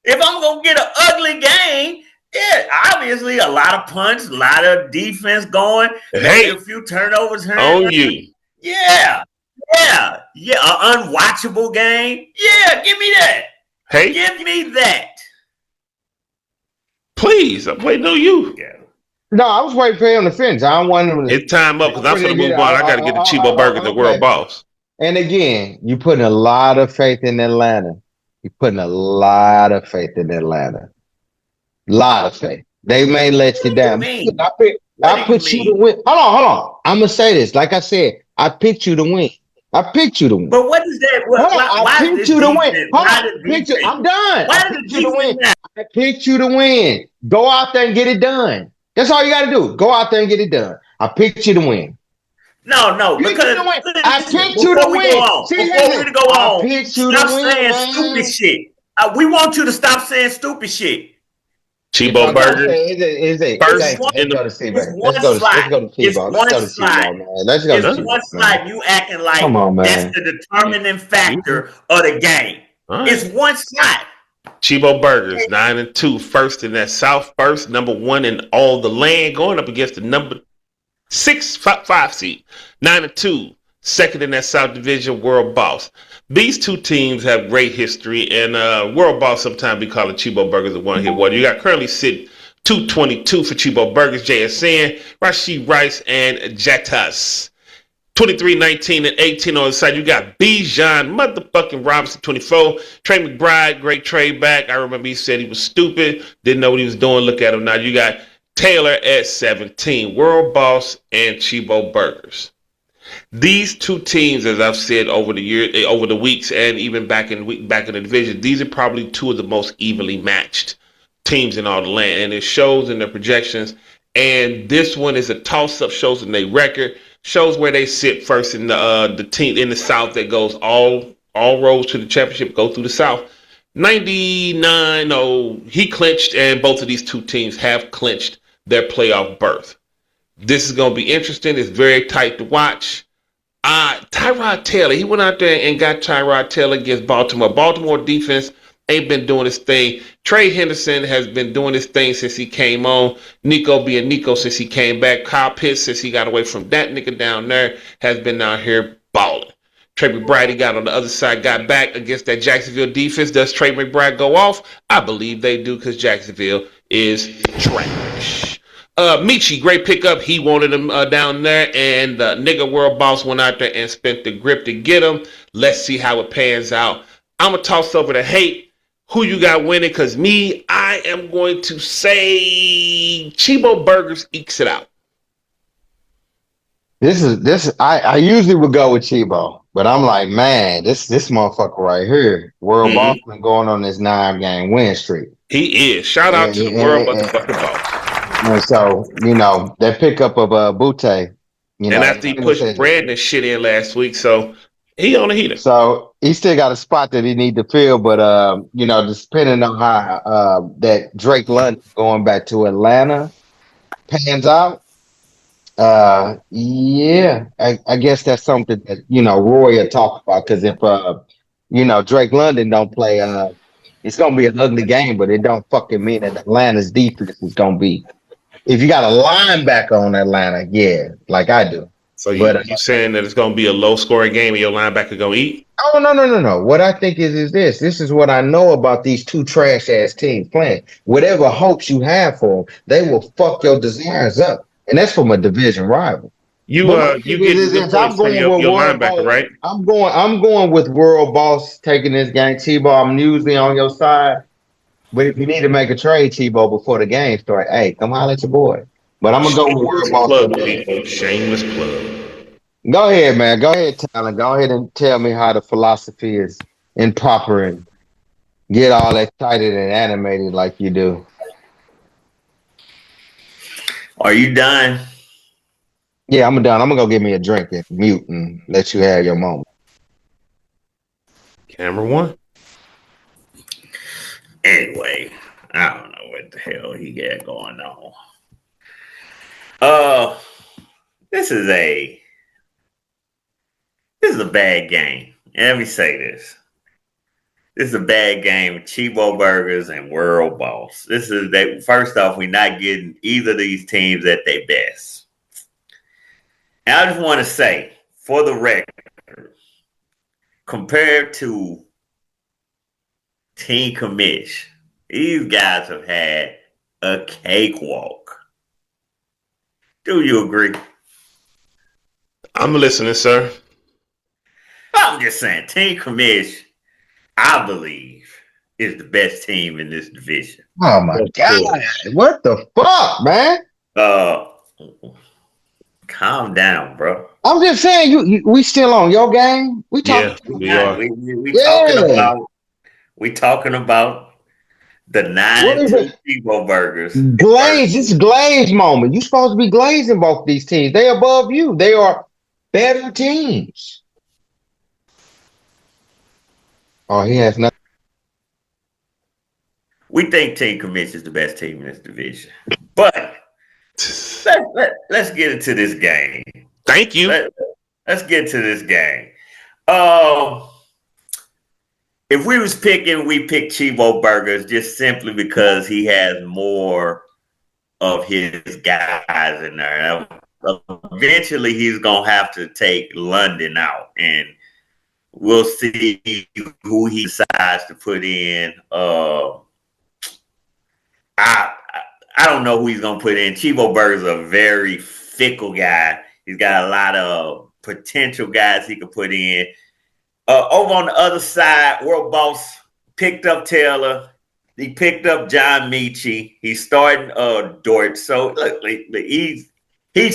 If I'm gonna get an ugly game, yeah, obviously a lot of punts, a lot of defense going, maybe a few turnovers here. On you. Yeah, an unwatchable game. Yeah, give me that. Hey, give me that. Please, I'm waiting on you. Yeah. No, I was waiting for him to finish. I don't want him to. It's time up because I'm gonna move on. I gotta get the CHEBO Burger, the world boss. And again, you putting a lot of faith in Atlanta. You're putting a lot of faith in Atlanta. Lot of faith. They may let you down. I put you to win. Hold on. I'm gonna say this. Like I said, I picked you to win. I picked you to win. But what is that? I picked you to win. I'm done. I picked you to win. I picked you to win. Go out there and get it done. That's all you got to do. Go out there and get it done. I picked you to win. No, because I picked you to win. Before we go on, stop saying stupid shit. We want you to stop saying stupid shit. CHEBO Burger. Let's go to CHEBO. Let's go to CHEBO. Let's go to CHEBO. One slide. You acting like that's the determining factor of the game. It's one slide. CHEBO Burgers 9-2, first in that South, first number 1 in all the land, going up against the number 5 seed. 9-2, second in that South Division, World Boss. These two teams have great history, and World Boss sometimes we call it CHEBO Burgers a one-hit wonder. You got currently sitting 222 for CHEBO Burgers, JSN, Rashid Rice, and Jatas. 23, 19, and 18 on the side. You got Bijan motherfucking Robinson, 24. Trey McBride, great trade back. I remember he said he was stupid, didn't know what he was doing. Look at him now. You got Taylor at 17. World Boss and CHEBO Burgers. These two teams, as I've said over the year, over the weeks, and even back in the division, these are probably two of the most evenly matched teams in all the land, and it shows in their projections. And this one is a toss-up, shows in their record, shows where they sit first in the team in the South that goes all roads to the championship go through the South. 99-0, he clinched, and both of these two teams have clinched their playoff berth. This is going to be interesting. It's very tight to watch. Tyrod Taylor, he went out there and got Tyrod Taylor against Baltimore. Baltimore defense ain't been doing his thing. Trey Henderson has been doing his thing since he came on. Nico being Nico since he came back. Kyle Pitts, since he got away from that nigga down there, has been out here balling. Trey McBride, he got on the other side, got back against that Jacksonville defense. Does Trey McBride go off? I believe they do because Jacksonville is trash. Michi, great pickup. He wanted him down there, and the nigga World Boss went out there and spent the grip to get him. Let's see how it pans out. I'm going to toss over the hate. Who you got winning? Because I am going to say CHEBO Burgers ekes it out. I usually would go with CHEBO, but I'm like, man, this motherfucker right here, World Boss, been going on this 9-game win streak. He is. Shout out to the World motherfucking Boss. And so, that pickup of Butte, and after he pushed Brandon and shit in last week, so he on the heater. So he still got a spot that he need to fill, but depending on how that Drake London going back to Atlanta pans out, I guess that's something that Roy will talk about, because if Drake London don't play, it's gonna be an ugly game, but it don't fucking mean that Atlanta's defense is gonna be. If you got a linebacker on Atlanta, yeah, like I do. So you saying that it's going to be a low-scoring game and your linebacker going to eat? Oh, no. What I think is this. This is what I know about these two trash-ass teams playing. Whatever hopes you have for them, they will fuck your desires up. And that's from a division rival. You get the points for your linebacker, right? I'm going with World Boss taking this game. CHEBO, I'm usually on your side. But if you need to make a trade, CHEBO, before the game starts, hey, come holler at your boy. But I'm going to go with World Boss. Shameless plug. Go ahead, man. Go ahead, Talon. Go ahead and tell me how the philosophy is improper and get all excited and animated like you do. Are you done? Yeah, I'm done. I'm gonna go get me a drink and mute and let you have your moment. Camera one. Anyway, I don't know what the hell he got going on. Uh, this is a bad game. Let me say this. This is a bad game of CHEBO Burgers and World Boss. This is that. First off, we're not getting either of these teams at their best. And I just want to say, for the record, compared to Team Commish, these guys have had a cakewalk. Do you agree? I'm listening, sir. I'm just saying, Team Commish, I believe, is the best team in this division. Oh my God. What the fuck, man? Calm down, bro. I'm just saying we still on your game. We Yeah, talking we are. We talking about the what is 9-2 it? CHEBO Burgers. Glaze, it's Glaze moment. You supposed to be glazing both these teams. They above you. They are better teams. Oh, he has nothing. We think Team Commish is the best team in this division. But let's get into this game. Thank you. Let's get to this game. If we was picking, we picked CHEBO Burgers just simply because he has more of his guys in there. Eventually, he's going to have to take London out, and we'll see who he decides to put in. I don't know who he's going to put in. CHEBO Burgers is a very fickle guy. He's got a lot of potential guys he could put in. Over on the other side, World Boss picked up Taylor. He picked up John Michie. He's starting Dort. So look, he's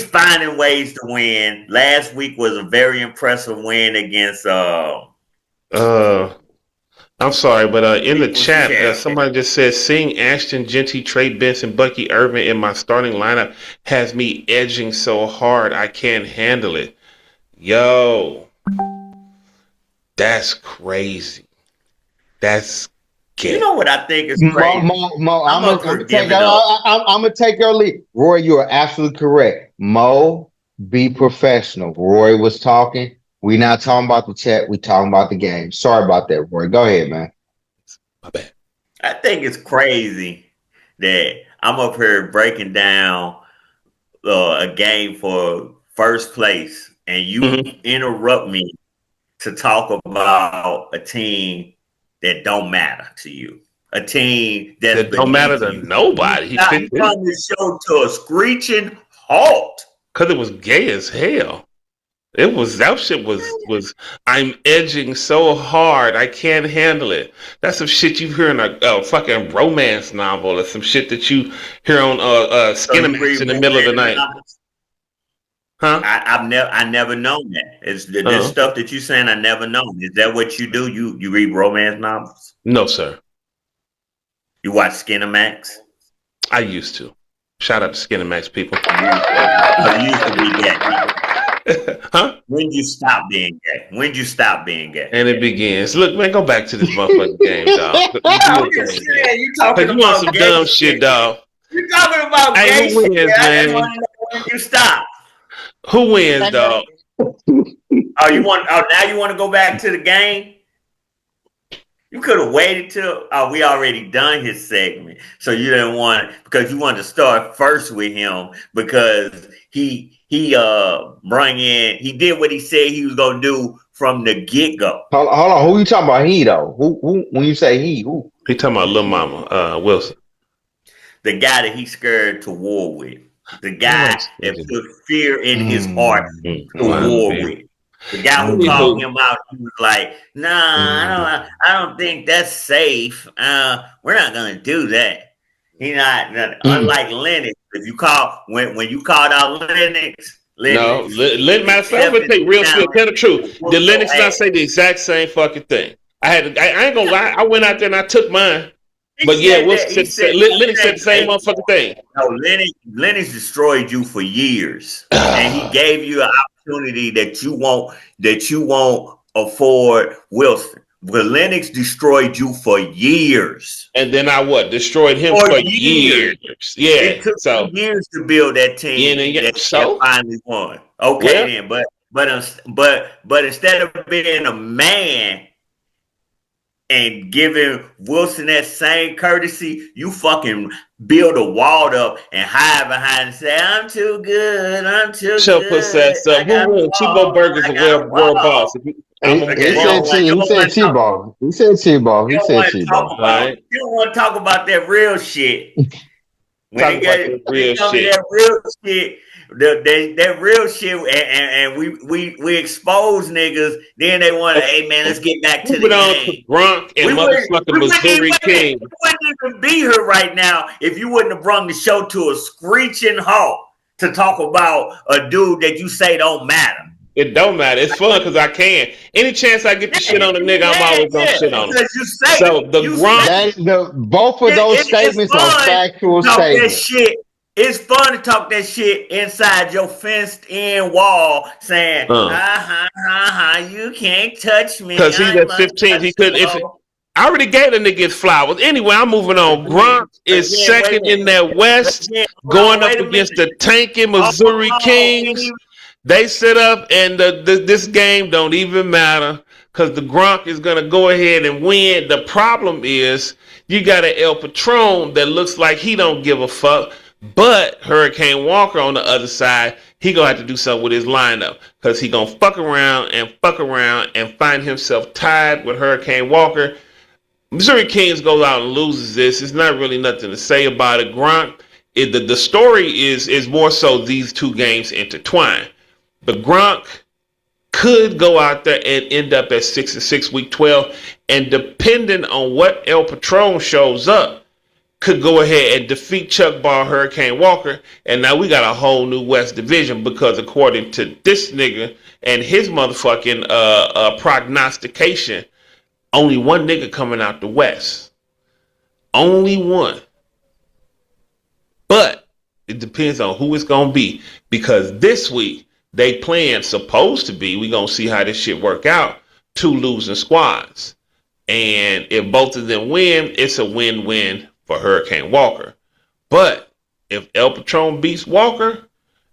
finding ways to win. Last week was a very impressive win against I'm sorry, but in the chat, somebody just said, seeing Ashton, Genty, Trey Benson, Bucky Irvin in my starting lineup has me edging so hard I can't handle it. Yo, that's crazy. That's gay. You know what I think is crazy? Mo, I'm gonna take your lead. Roy, you are absolutely correct. Mo, be professional. Roy was talking. We not talking about the chat. We talking about the game. Sorry about that, Roy. Go ahead, man. My bad. I think it's crazy that I'm up here breaking down a game for first place, and you interrupt me to talk about a team that don't matter to you. A team that don't matter to nobody. He turned the show to a screeching halt. Because it was gay as hell. It was, that shit was I'm edging so hard I can't handle it. That's some shit you hear in a fucking romance novel, or some shit that you hear on Skinamax in the middle of the night. Huh? I never known that. It's the stuff that you saying I never known. Is that what you do? You read romance novels? No, sir. You watch Skinamax? I used to. Shout out to Skinamax people. You used to be gay. Huh? When you stop being gay? When you stop being gay? And it begins. Look, man, go back to this motherfucking game, dog. You talking about some dumb shit, dog. You talking about gay who wins, shit? man? When you stop? Who wins, dog? Oh, now you want to go back to the game? You could have waited till we already done his segment, so you didn't want, because you wanted to start first with him because he did what he said he was gonna do from the get go. Hold on, who you talking about? He though? Who? When you say he, who? He talking about Lil Mama Wilson, the guy that he scared to war with, the guy that put fear in his heart to war with. The guy who called him out, he was like, "Nah, I don't think that's safe. We're not gonna do that." He not unlike Lennox. If you call when you called out Lennox, matter of fact, I'm gonna take real shit. Tell the truth. Did Lennox not say the exact same fucking thing? I ain't gonna lie. I went out there and I took mine. But yeah, said that. He said Lennox said the same motherfucking thing. no, Lennox destroyed you for years, and he gave you an opportunity that you won't afford Wilson. But Lennox destroyed you for years. And then I destroyed him for years. Yeah. It took So years to build that team that finally won. Okay, then, but instead of being a man and giving Wilson that same courtesy, you fucking build a wall up and hide behind and say, I'm too good. I'm too good. Who won? CHEBO Burgers are world boss. I'm a He said Chebo. He said Chebo. He said Chebo. Right. You don't want to talk about that real shit. When Talk about that real shit. That real shit, that real shit, and we expose niggas. Then they want to, hey man, let's get back to the game. Gronk and motherfucking Missouri King. We wouldn't even be here right now if you wouldn't have brought the show to a screeching halt to talk about a dude that you say don't matter. It don't matter. It's fun because I can. Any chance I get to shit on a nigga, I'm always gonna shit on him. You say so the Gronk, both of those statements are factual statements. It's fun to talk that shit inside your fenced-in wall, saying, you can't touch me. Because he's at 15. He could. I already gave the nigga his flowers. Anyway, I'm moving on. Gronk is second in that West, going up against the tanking Missouri Kings. They sit up, and this game don't even matter because the Gronk is going to go ahead and win. The problem is you got an El Patron that looks like he don't give a fuck, but Hurricane Walker on the other side, he going to have to do something with his lineup because he going to fuck around and find himself tied with Hurricane Walker. Missouri Kings goes out and loses this. It's not really nothing to say about it. Gronk, the story is more so these two games intertwine. But Gronk could go out there and end up at 6-6 week 12, and depending on what El Patron shows up, could go ahead and defeat Chuck Ball, Hurricane Walker, and now we got a whole new West Division because according to this nigga and his motherfucking prognostication, only one nigga coming out the West. Only one. But it depends on who it's gonna be because this week they supposed to be, we gonna see how this shit work out, 2 losing squads. And if both of them win, it's a win-win for Hurricane Walker. But if El Patron beats Walker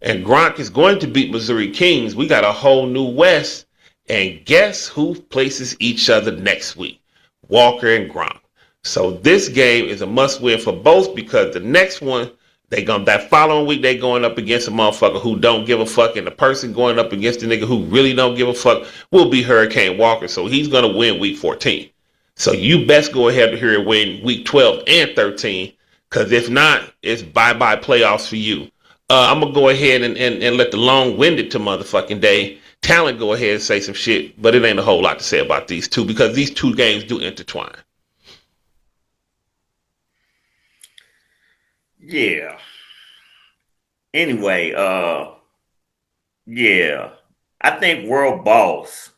and Gronk is going to beat Missouri Kings, we got a whole new West. And guess who places each other next week? Walker and Gronk. So this game is a must-win for both because the next one, that following week they going up against a motherfucker who don't give a fuck, and the person going up against the nigga who really don't give a fuck will be Hurricane Walker. So he's gonna win week 14. So you best go ahead and here and win week 12 and 13, because if not, it's bye-bye playoffs for you. I'm gonna go ahead and let the long-winded to motherfucking day Talent go ahead and say some shit, but it ain't a whole lot to say about these two because these two games do intertwine. Yeah. Anyway, yeah. I think World Boss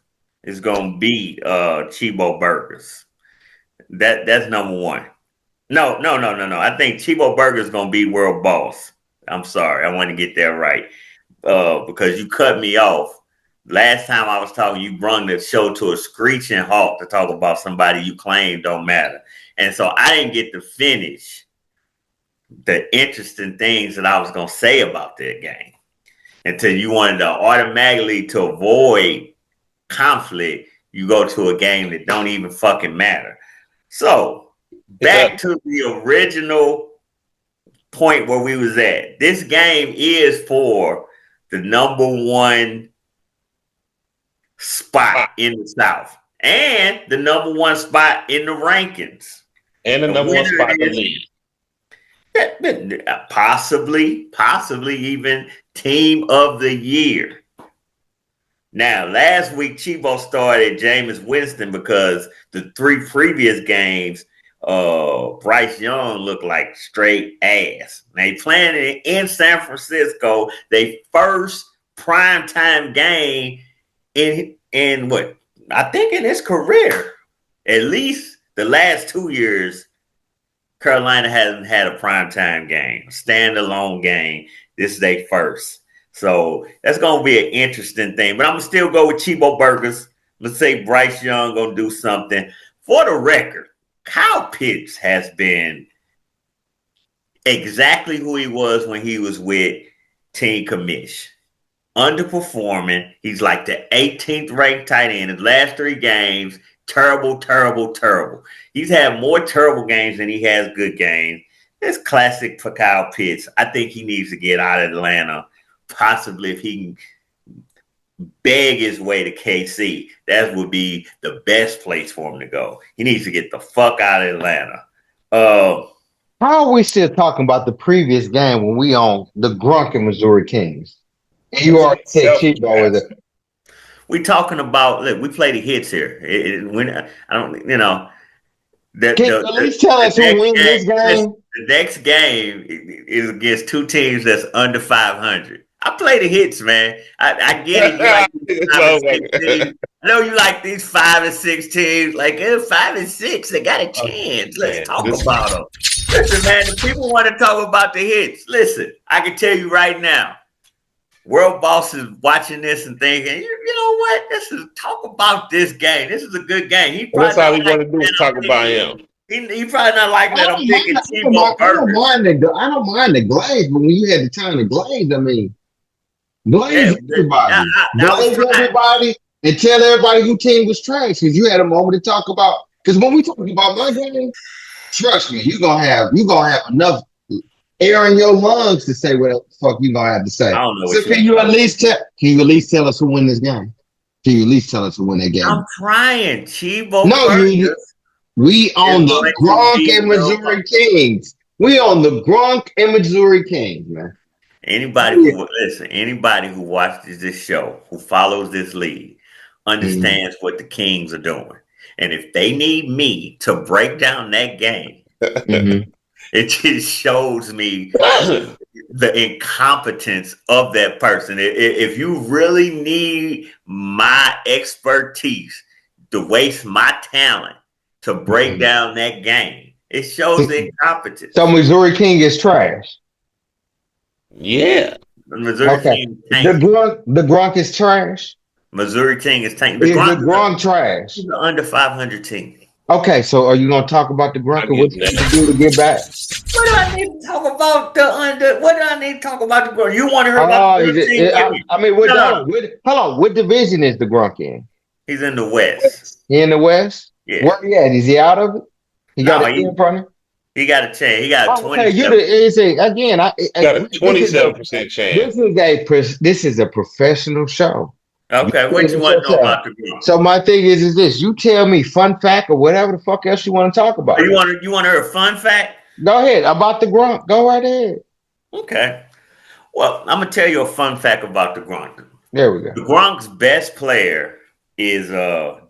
is gonna beat CHEBO Burgers. That's number one. No. I think CHEBO Burgers is gonna beat World Boss. I'm sorry, I want to get that right. Because you cut me off. Last time I was talking, you brought the show to a screeching halt to talk about somebody you claim don't matter. And so I didn't get to finish the interesting things that I was going to say about that game until you wanted to automatically, to avoid conflict, you go to a game that don't even fucking matter. So back to the original point where we was at. This game is for the number one spot in the South and the number one spot in the rankings. And the number one spot in the league. Possibly even team of the year. Now, last week, CHEBO started Jameis Winston because the 3 previous games, Bryce Young looked like straight ass. They playing it in San Francisco, their first primetime game in what I think in his career. At least the last 2 years, Carolina hasn't had a primetime game, standalone game. This is their first. So that's going to be an interesting thing. But I'm going to still go with CHEBO Burgers. I'm going to say Bryce Young going to do something. For the record, Kyle Pitts has been exactly who he was when he was with Team Commish. Underperforming. He's like the 18th ranked tight end. His last 3 games, terrible, terrible, terrible. He's had more terrible games than he has good games. It's classic for Kyle Pitts. I think he needs to get out of Atlanta. Possibly if he can beg his way to KC, that would be the best place for him to go. He needs to get the fuck out of Atlanta. How are we still talking about the previous game when we on the Gronk and Missouri Kings? And you already said CHEBO is it. We talking about, look, we play the hits here. I don't, you know. Can you at least tell us who wins this game? The next game is against 2 teams that's under 500. I play the hits, man. I get it. You like these 5 and 6 teams. I know you like these 5 and 6 teams. Like 5 and 6, they got a chance. Let's talk about them. Listen, man, the people want to talk about the hits. Listen, I can tell you right now, World Boss is watching this and thinking, you know what? This is talk about this game. This is a good game. That's all he want to do is talk about him. He probably not liking that I'm picking CHEBO Burgers. I don't mind the glaze, but when you had the time to glaze, I mean, glaze everybody. Glaze everybody and tell everybody who team was trash because you had a moment to talk about. Because when we talk about my game, trust me, you're gonna have enough air in your lungs to say what the fuck you gonna have to say. I don't know. So can you at least tell us who win this game? Can you at least tell us who win that game? I'm trying. CHEBO No, Burgers. We on the Gronk and Missouri Kings. We on the Gronk and Missouri Kings, man. Anybody who watches this show, who follows this league, understands what the Kings are doing. And if they need me to break down that game, it just shows me the incompetence of that person. If you really need my expertise to waste my talent to break down that game, it shows the incompetence. So Missouri King is trash. Yeah. Missouri King is the Gronk is trash. Missouri King is tanking. The Gronk trash. The under 500 team. Okay, so are you gonna talk about the Gronk and what you need to do to get back? What do I need to talk about the under? What do I need to talk about the Gronk? You want to hear about the team? I mean, hold on. What division is the Gronk in? He's in the West. He in the West? Yeah. Where he at? Is he out of it? He got a in front of him? He got a chance. He got a 27%. Got a 27% chance. This is a professional show. Okay, what you want to know about the Gronk? So my thing is this: you tell me fun fact or whatever the fuck else you want to talk about. You want to hear a fun fact? Go ahead about the Gronk. Go right ahead. Okay. Well, I'm gonna tell you a fun fact about the Gronk. There we go. The Gronk's best player is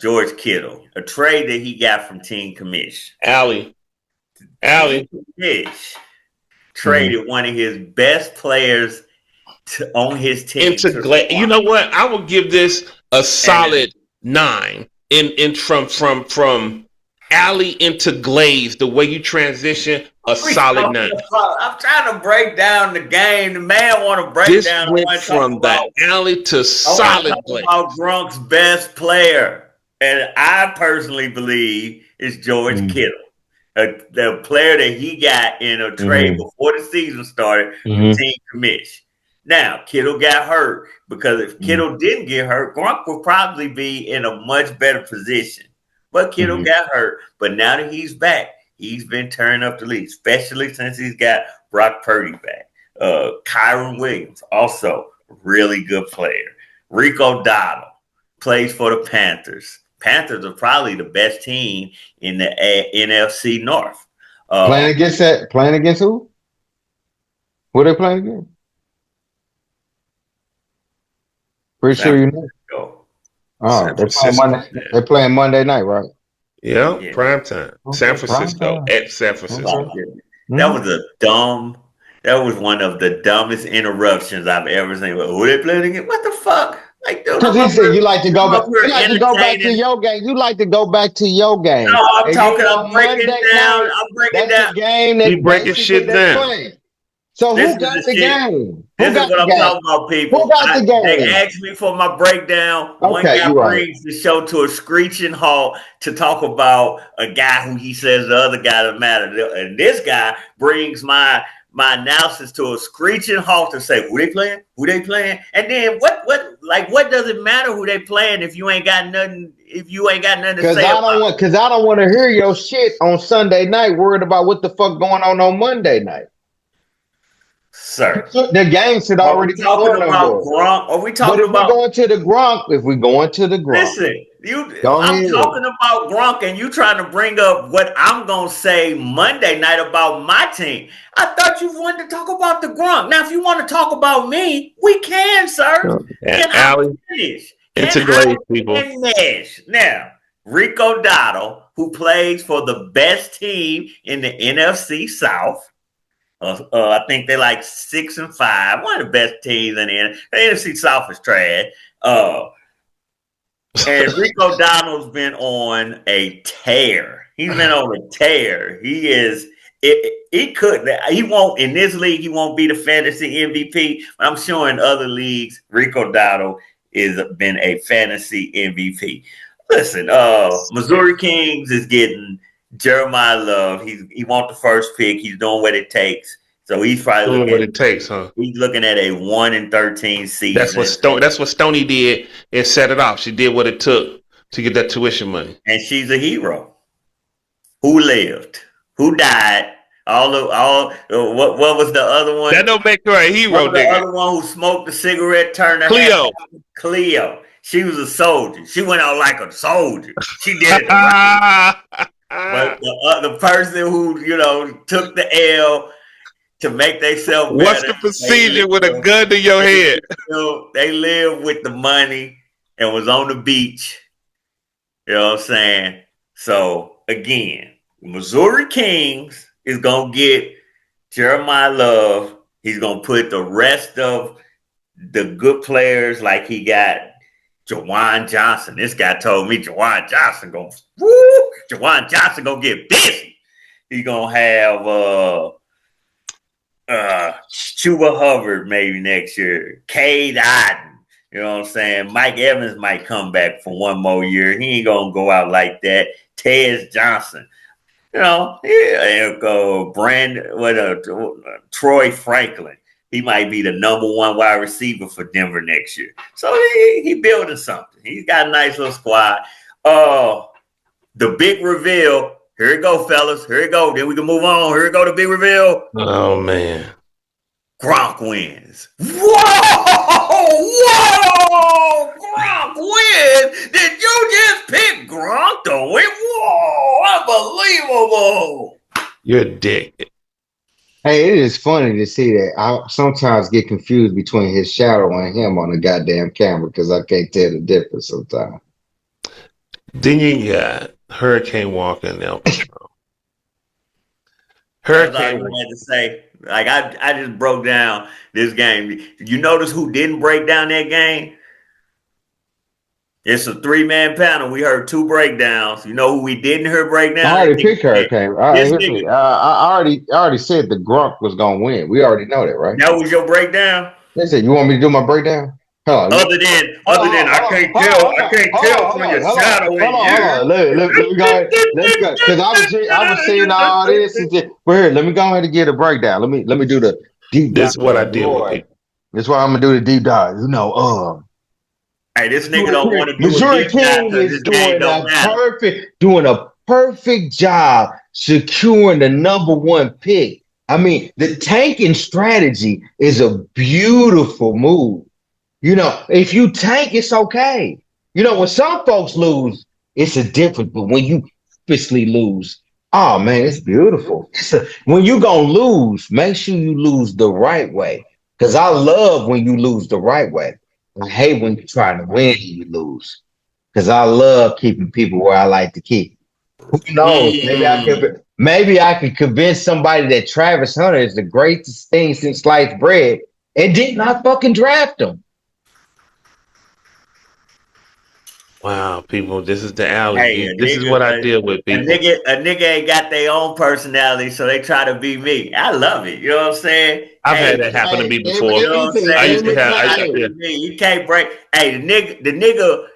George Kittle, a trade that he got from Team Commish. Allie Commish traded one of his best players on his team. You know what? I will give this a solid 9. From Alley into Glaze, the way you transition, a solid 9. I'm trying to break down the game. The man want to break down. This went from the Alley to solid Glaze. About Gronk's best player, and I personally believe is George Kittle, the player that he got in a trade before the season started from Team Commish. Now, Kittle got hurt because if Kittle didn't get hurt, Gronk would probably be in a much better position. But Kittle got hurt. But now that he's back, he's been turning up the league, especially since he's got Brock Purdy back. Kyron Williams, also really good player. Rico Dowdle plays for the Panthers. Panthers are probably the best team in the NFC North. Playing against who? Who they playing against? Pretty sure you know. Oh, they're playing Monday night, right? Yeah, prime time. San Francisco at San Francisco. That was one of the dumbest interruptions I've ever seen. Who they playing against? What the fuck? Like, dude, Because he said you like to go back. You like to go back to entertaining. your game. You like to go back to your game. No, I'm And talking. then I'm on breaking Monday down. night, I'm breaking that's down. the game He that breaking basically shit they down. play. So This who is got the the shit. game? This Who is got what the I'm game? talking about, Who people. got the They game? asked me for my breakdown. One Okay, guy you're right. brings the show to a screeching halt to talk about a guy who he says the other guy doesn't matter. And this guy brings my analysis to a screeching halt to say who they playing, and then what does it matter who they playing if you ain't got nothing to Cause say I about don't it? want, cause I don't want to hear your shit on Sunday night, worried about what the fuck going on Monday night. Sir. The game should Are we already be talking going on about board. Gronk? Are we But talking if we about go into the Gronk, listen, go I'm ahead. talking about Gronk, and you trying to bring up what I'm gonna say Monday night about my team. I thought you wanted to talk about the Gronk. Now, if you want to talk about me, we can, sir. Can I Allie, finish? Can I interglaze people. finish? Now, Rico Dotto, who plays for the best team in the NFC South. I think they're like 6-5. One of the best teams in the NFC South is trash. And Rico Donald's been on a tear. He's been on a tear. He is. He won't in this league. He won't be the fantasy MVP. But I'm sure in other leagues, Rico Dowdle is been a fantasy MVP. Listen, Missouri Kings is getting Jeremiah Love. He want the first pick. He's doing what it takes. So he's probably Doing looking what at it takes, huh? he's looking at a 1-13 season. That's what Stoney did and set it off. She did what it took to get that tuition money. And she's a hero. Who lived? Who died? What was the other one? That don't make her a hero, What was the nigga. other one who smoked the cigarette, turned her Cleo. hat? Cleo. She was a soldier. She went out like a soldier. She did it the right. But the person who took the L to make themselves What's better. the procedure with a gun to your head? They lived with the money and was on the beach. You know what I'm saying? So again, Missouri Kings is gonna get Jeremiah Love. He's gonna put the rest of the good players like he got Jawan Johnson. This guy told me Jawan Johnson gonna get busy. He's gonna have Chuba Hubbard maybe next year. Cade Otten. You know what I'm saying? Mike Evans might come back for one more year. He ain't gonna go out like that. Tez Johnson. Troy Franklin. He might be the number one wide receiver for Denver next year. So he building something. He's got a nice little squad. The big reveal. Here we go, fellas. Here we go. Then we can move on. Here we go, the big reveal. Oh man. Gronk wins. Whoa! Gronk wins. Did you just pick Gronk to win? Whoa! Unbelievable. You're a dick. Hey, it is funny to see that. I sometimes get confused between his shadow and him on the goddamn camera because I can't tell the difference sometimes. Then you got Hurricane Walker and El Patron. That's all I had to say. Like I just broke down this game. You notice who didn't break down that game? It's a 3-man panel. We heard 2 breakdowns. You know who we didn't hear break down? I already picked Hurricane. I already said the Gronk was gonna win. We already know that, right? That was your breakdown. Listen, you want me to do my breakdown? Hold on. Other than I can't tell from your shadow. Hold on. Let me go ahead. Let's go. Because I was seeing all this. Well, here, let me go ahead and get a breakdown. Let me do the deep dive. This is what I did with it. This is what I'm gonna do the deep dive. Hey, this nigga don't want to do Missouri a deep dive King because is this game don't matter. doing a perfect job securing the #1 pick. I mean, the tanking strategy is a beautiful move. If you tank, it's okay. When some folks lose, it's a difference. But when you purposely lose, oh man, it's beautiful. When you gonna lose, make sure you lose the right way. Because I love when you lose the right way. I hate when you're trying to win and you lose. Because I love keeping people where I like to keep. Who knows? Maybe I could convince somebody that Travis Hunter is the greatest thing since sliced bread and did not fucking draft him. Wow, people, this is the alley. Hey, This is what I deal with, a people. nigga ain't got their own personality, so they try to be me. I love it. You know what I'm saying? I've had Hey, that happen to Hey, me before. you know what I'm listen, I saying? used to Amy, have, You I, gotta yeah. be me. You can't break. Hey, the nigga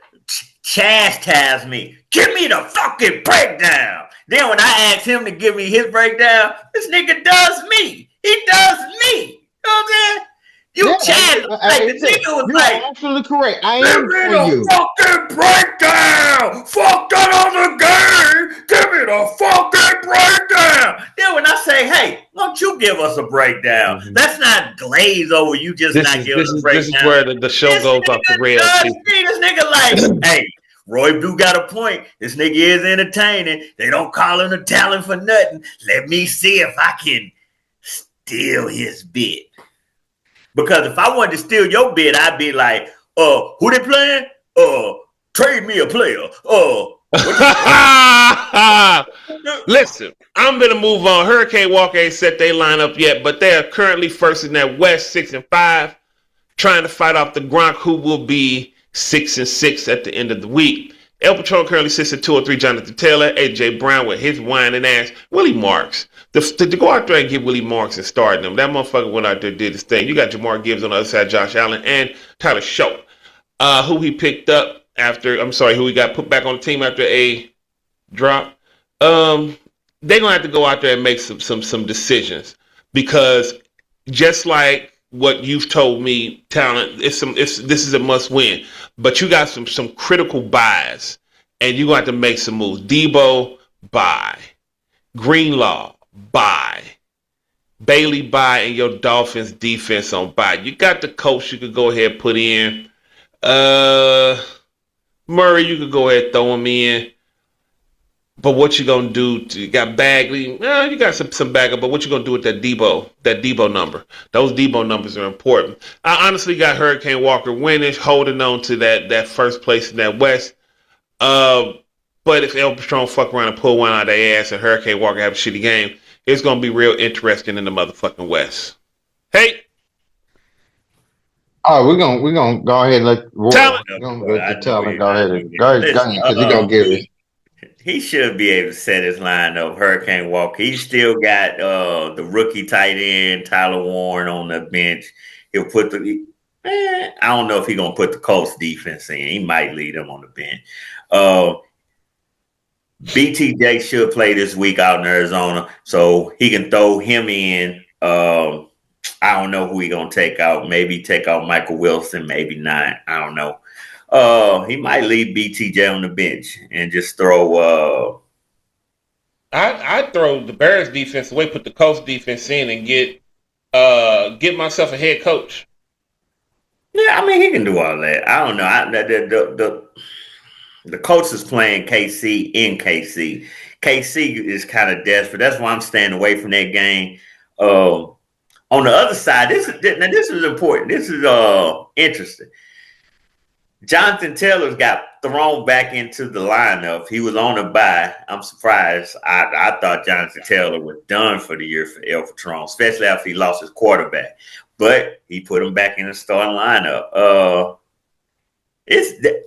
chastised me. Give me the fucking breakdown. Then when I asked him to give me his breakdown, this nigga does me. He does me. You know what I'm saying? You yeah, challenge. Like the listen, nigga was you like, are absolutely correct. I give am me for the you. fucking breakdown. Fuck that other game. Give me the fucking breakdown. Then when I say, hey, why don't you give us a breakdown? Mhm. Let's not glaze over you just This not is giving this us a is this is breakdown. where the show This goes off the nigga rails, does people. me. This nigga like, hey, Roy do got a point. This nigga is entertaining. They don't call him a talent for nothing. Let me see if I can steal his bit. Because if I wanted to steal your bid, I'd be like, who they playing? Trade me a player. Listen, I'm gonna move on. Hurricane Walker ain't set their lineup yet, but they are currently first in that West 6-5, trying to fight off the Gronk, who will be 6-6 at the end of the week. El Patron currently sits at 2-3. Jonathan Taylor, AJ Brown with his whining ass. Willie Marks. To go out there and get Willie Marks and start them, that motherfucker went out there and did his thing. You got Jamar Gibbs on the other side, Josh Allen, and Tyler Show, who he picked up who he got put back on the team after a drop. They're gonna have to go out there and make some decisions, because just like what you've told me, talent, this is a must win. But you got some critical buys, and you're gonna have to make some moves. Debo, buy. Greenlaw, buy. Bailey, buy, and your Dolphins defense on buy. You got the coach you could go ahead and put in. Murray, you could go ahead and throw him in. But what you gonna do? You got Bagley. You got some backup. But what you gonna do with that Debo number? Those Debo numbers are important. I honestly got Hurricane Walker winning, holding on to that first place in that West. But if El Patron fuck around and pull one out of their ass and Hurricane Walker have a shitty game, it's gonna be real interesting in the motherfucking West. Hey, Oh, we're gonna go ahead and let talent. we're gonna Well, let I the know talent it. go I ahead know and it. go Listen, ahead because he's gonna give it. he should be able to set his line up. Hurricane Walker. He still got the rookie tight end Tyler Warren on the bench. He'll put I don't know if he's gonna put the Colts defense in. He might lead them on the bench. BTJ should play this week out in Arizona, so he can throw him in. I don't know who he gonna take out. Maybe take out Michael Wilson, maybe not. I don't know. He might leave BTJ on the bench and just throw. I'd throw the Bears defense away, put the Colts defense in, and get myself a head coach. Yeah, I mean he can do all that. I don't know. The coach is playing KC in KC. KC is kind of desperate. That's why I'm staying away from that game. On the other side, this is important. This is interesting. Jonathan Taylor's got thrown back into the lineup. He was on a bye. I'm surprised. I thought Jonathan Taylor was done for the year for El Patron, especially after he lost his quarterback. But he put him back in the starting lineup.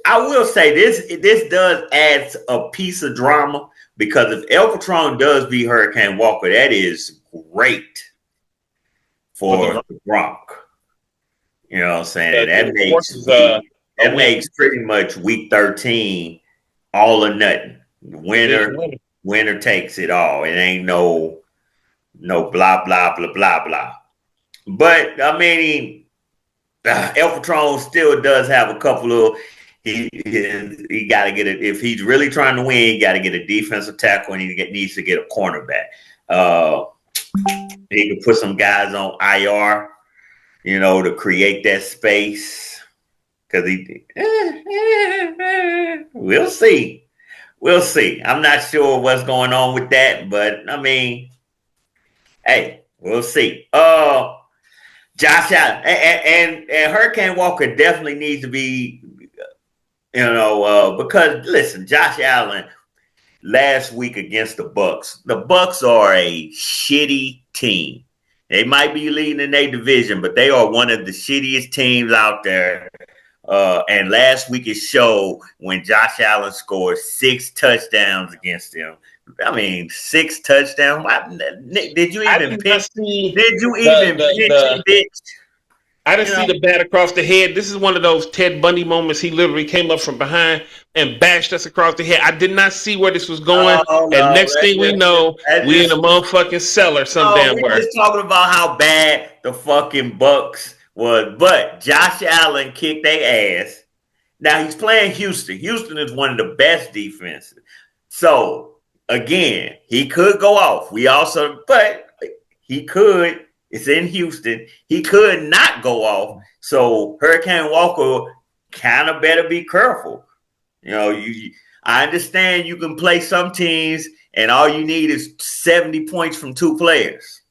I will say this does add a piece of drama, because if El Patron does beat Hurricane Walker, that is great for the Gronk. You know what I'm saying? That makes pretty much week 13 all or nothing. Winner takes it all. It ain't no blah blah blah blah blah. But I mean, El Patron still does have a couple of. He got to get it if he's really trying to win. He got to get a defensive tackle, and needs to get a cornerback. He can put some guys on IR, to create that space. Because we'll see. We'll see. I'm not sure what's going on with that, but I mean, hey, we'll see. Josh Allen and Hurricane Walker definitely needs to be, because listen, Josh Allen last week against the Bucks. The Bucks are a shitty team. They might be leading in their division, but they are one of the shittiest teams out there And last week it showed when Josh Allen scored 6 touchdowns against them. I mean, 6 touchdowns. Nick, did you even pitch? Did you even pitch, bitch? I didn't see the bat across the head. This is one of those Ted Bundy moments. He literally came up from behind and bashed us across the head. I did not see where this was going. And next thing we know, we in a motherfucking cellar some damn where. We're just talking about how bad the fucking Bucks was. But Josh Allen kicked their ass. Now he's playing Houston. Houston is one of the best defenses. So, again, he could go off. But he could. It's in Houston. He could not go off. So Hurricane Walker kind of better be careful. I understand you can play some teams and all you need is 70 points from 2 players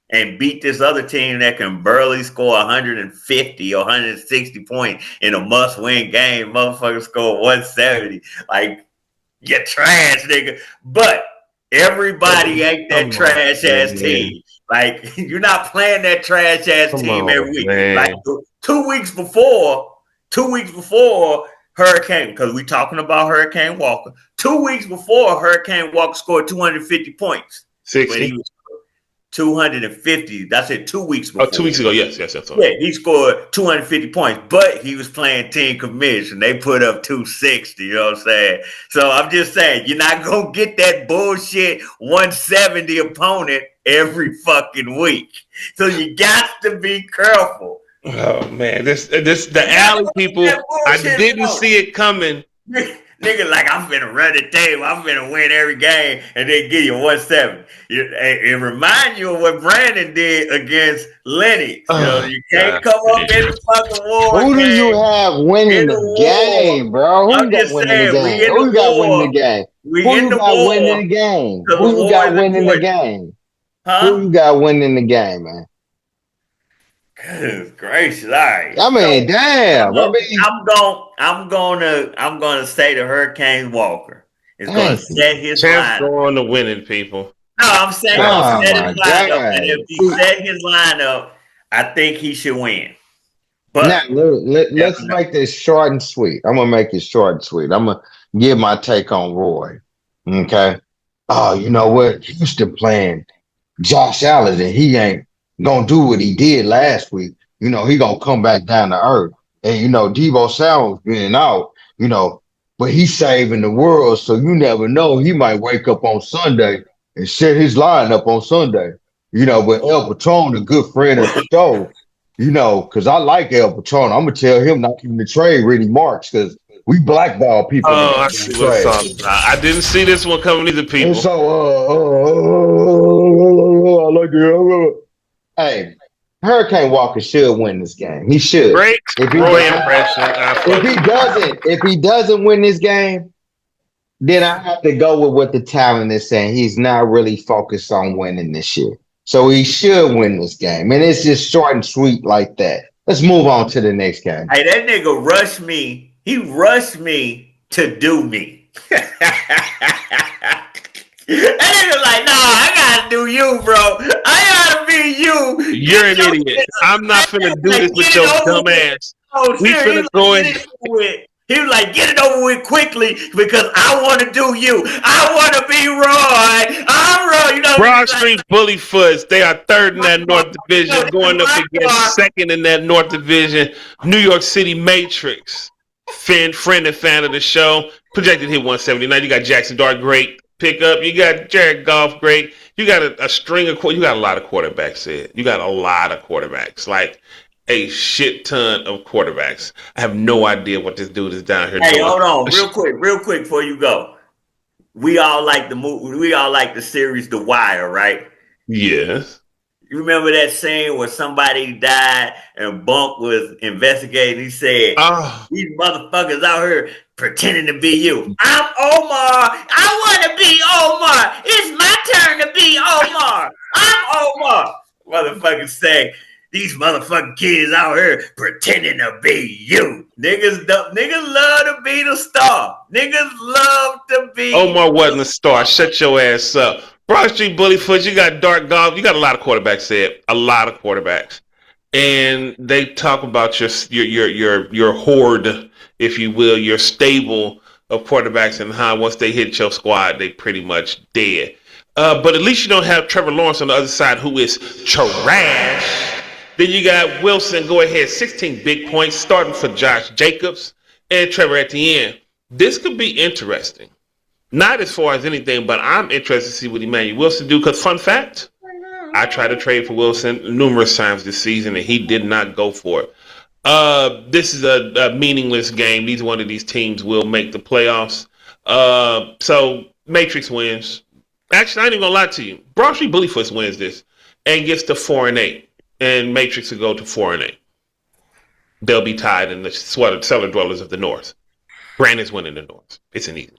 and beat this other team that can barely score 150 or 160 points in a must-win game. Motherfuckers score 170. Like, you're trash, nigga. But everybody ain't that trash-ass team. Like, you're not playing that trash ass team every week. Man. Like 2 weeks before Hurricane, because we're talking about Hurricane Walker. 2 weeks before Hurricane Walker scored 250 points. 60. 250. That's it. 2 weeks before. 2 weeks ago. Yes. Yeah, he scored 250 points, but he was playing team commish and they put up 260. You know what I'm saying? So I'm just saying, you're not gonna get that bullshit 170 opponent every fucking week. So you got to be careful. Oh man, the alley people. I didn't see it coming. Nigga, like, I'm finna run the table. I'm finna win every game and then give you 170. It remind you of what Brandon did against Lennox. You can't come up in the fucking war. Who do you have winning the game, bro? Who got winning the game? Who got winning the game? Who you got winning the game? Who you got winning the game? Who you got winning the game, man? Goodness gracious! All right. I mean, damn. I'm gonna say the Hurricane Walker is gonna set his lineup. Going to winning, people. No, I'm saying set his lineup, and if he set his lineup, I think he should win. But now, let's make this short and sweet. I'm gonna make it short and sweet. I'm gonna give my take on Roy. Okay. Oh, you know what? Houston playing Josh Allen, and he ain't gonna do what he did last week. He gonna come back down to earth. And Deebo Samuel's being out, but he's saving the world, so you never know. He might wake up on Sunday and set his line up on Sunday. But El Patron, a good friend of the show, because I like El Patron. I'm gonna tell him not even to trade Randy Marks because we blackball people. Oh, I see what's on. I didn't see this one coming either, people. And so, I like it. Hey, Hurricane Walker should win this game. He should. Great Roy impression. If he doesn't win this game, then I have to go with what the talent is saying. He's not really focused on winning this year. So he should win this game. And it's just short and sweet like that. Let's move on to the next game. Hey, that nigga rushed me. He rushed me to do me. That nigga like, nah, I gotta do you, bro. I gotta be you. You're an idiot. I'm not finna do this with your dumb ass. We finna go in. He was like, get it over with quickly because I want to do you. I want to be Roy. I'm Roy. Broad Street Bully Foots. They are third in that North Division, going up against second in that North Division. New York City Matrix. Friend and fan of the show. Projected hit 179. You got Jackson Dart, great pickup. You got Jared Goff, great. You got a string of you got a lot of quarterbacks. You got a lot of quarterbacks. Like a shit ton of quarterbacks. I have no idea what this dude is down here doing. Hey, hold on, real quick before you go. We all like the movie. We all like the series The Wire, right? Yes. You remember that scene where somebody died and Bunk was investigating? He said, these motherfuckers out here pretending to be you. I'm Omar. I want to be Omar. It's my turn to be Omar. I'm Omar. Motherfuckers say, these motherfucking kids out here pretending to be you. Niggas love to be the star. Niggas love to be. Omar wasn't a star. Shut your ass up. Broad Street Bully Foot, you got Dark Golf. You got a lot of quarterbacks, Ed. A lot of quarterbacks. and they talk about your horde, if you will, your stable of quarterbacks, and how once they hit your squad, they pretty much dead. But at least you don't have Trevor Lawrence on the other side, who is trash. Then you got Wilson, go ahead, 16 big points, starting for Josh Jacobs and Trevor at the end. This could be interesting. Not as far as anything, but I'm interested to see what Emmanuel Wilson do. Because fun fact, I tried to trade for Wilson numerous times this season, and he did not go for it. This is a meaningless game. Neither one of these teams will make the playoffs. So Matrix wins. Actually, I ain't even gonna lie to you. Broad Street Bullyfoots wins this and gets to 4-8, and Matrix will go to 4-8. They'll be tied in the cellar dwellers of the North. Brandon's winning the North. It's an easy.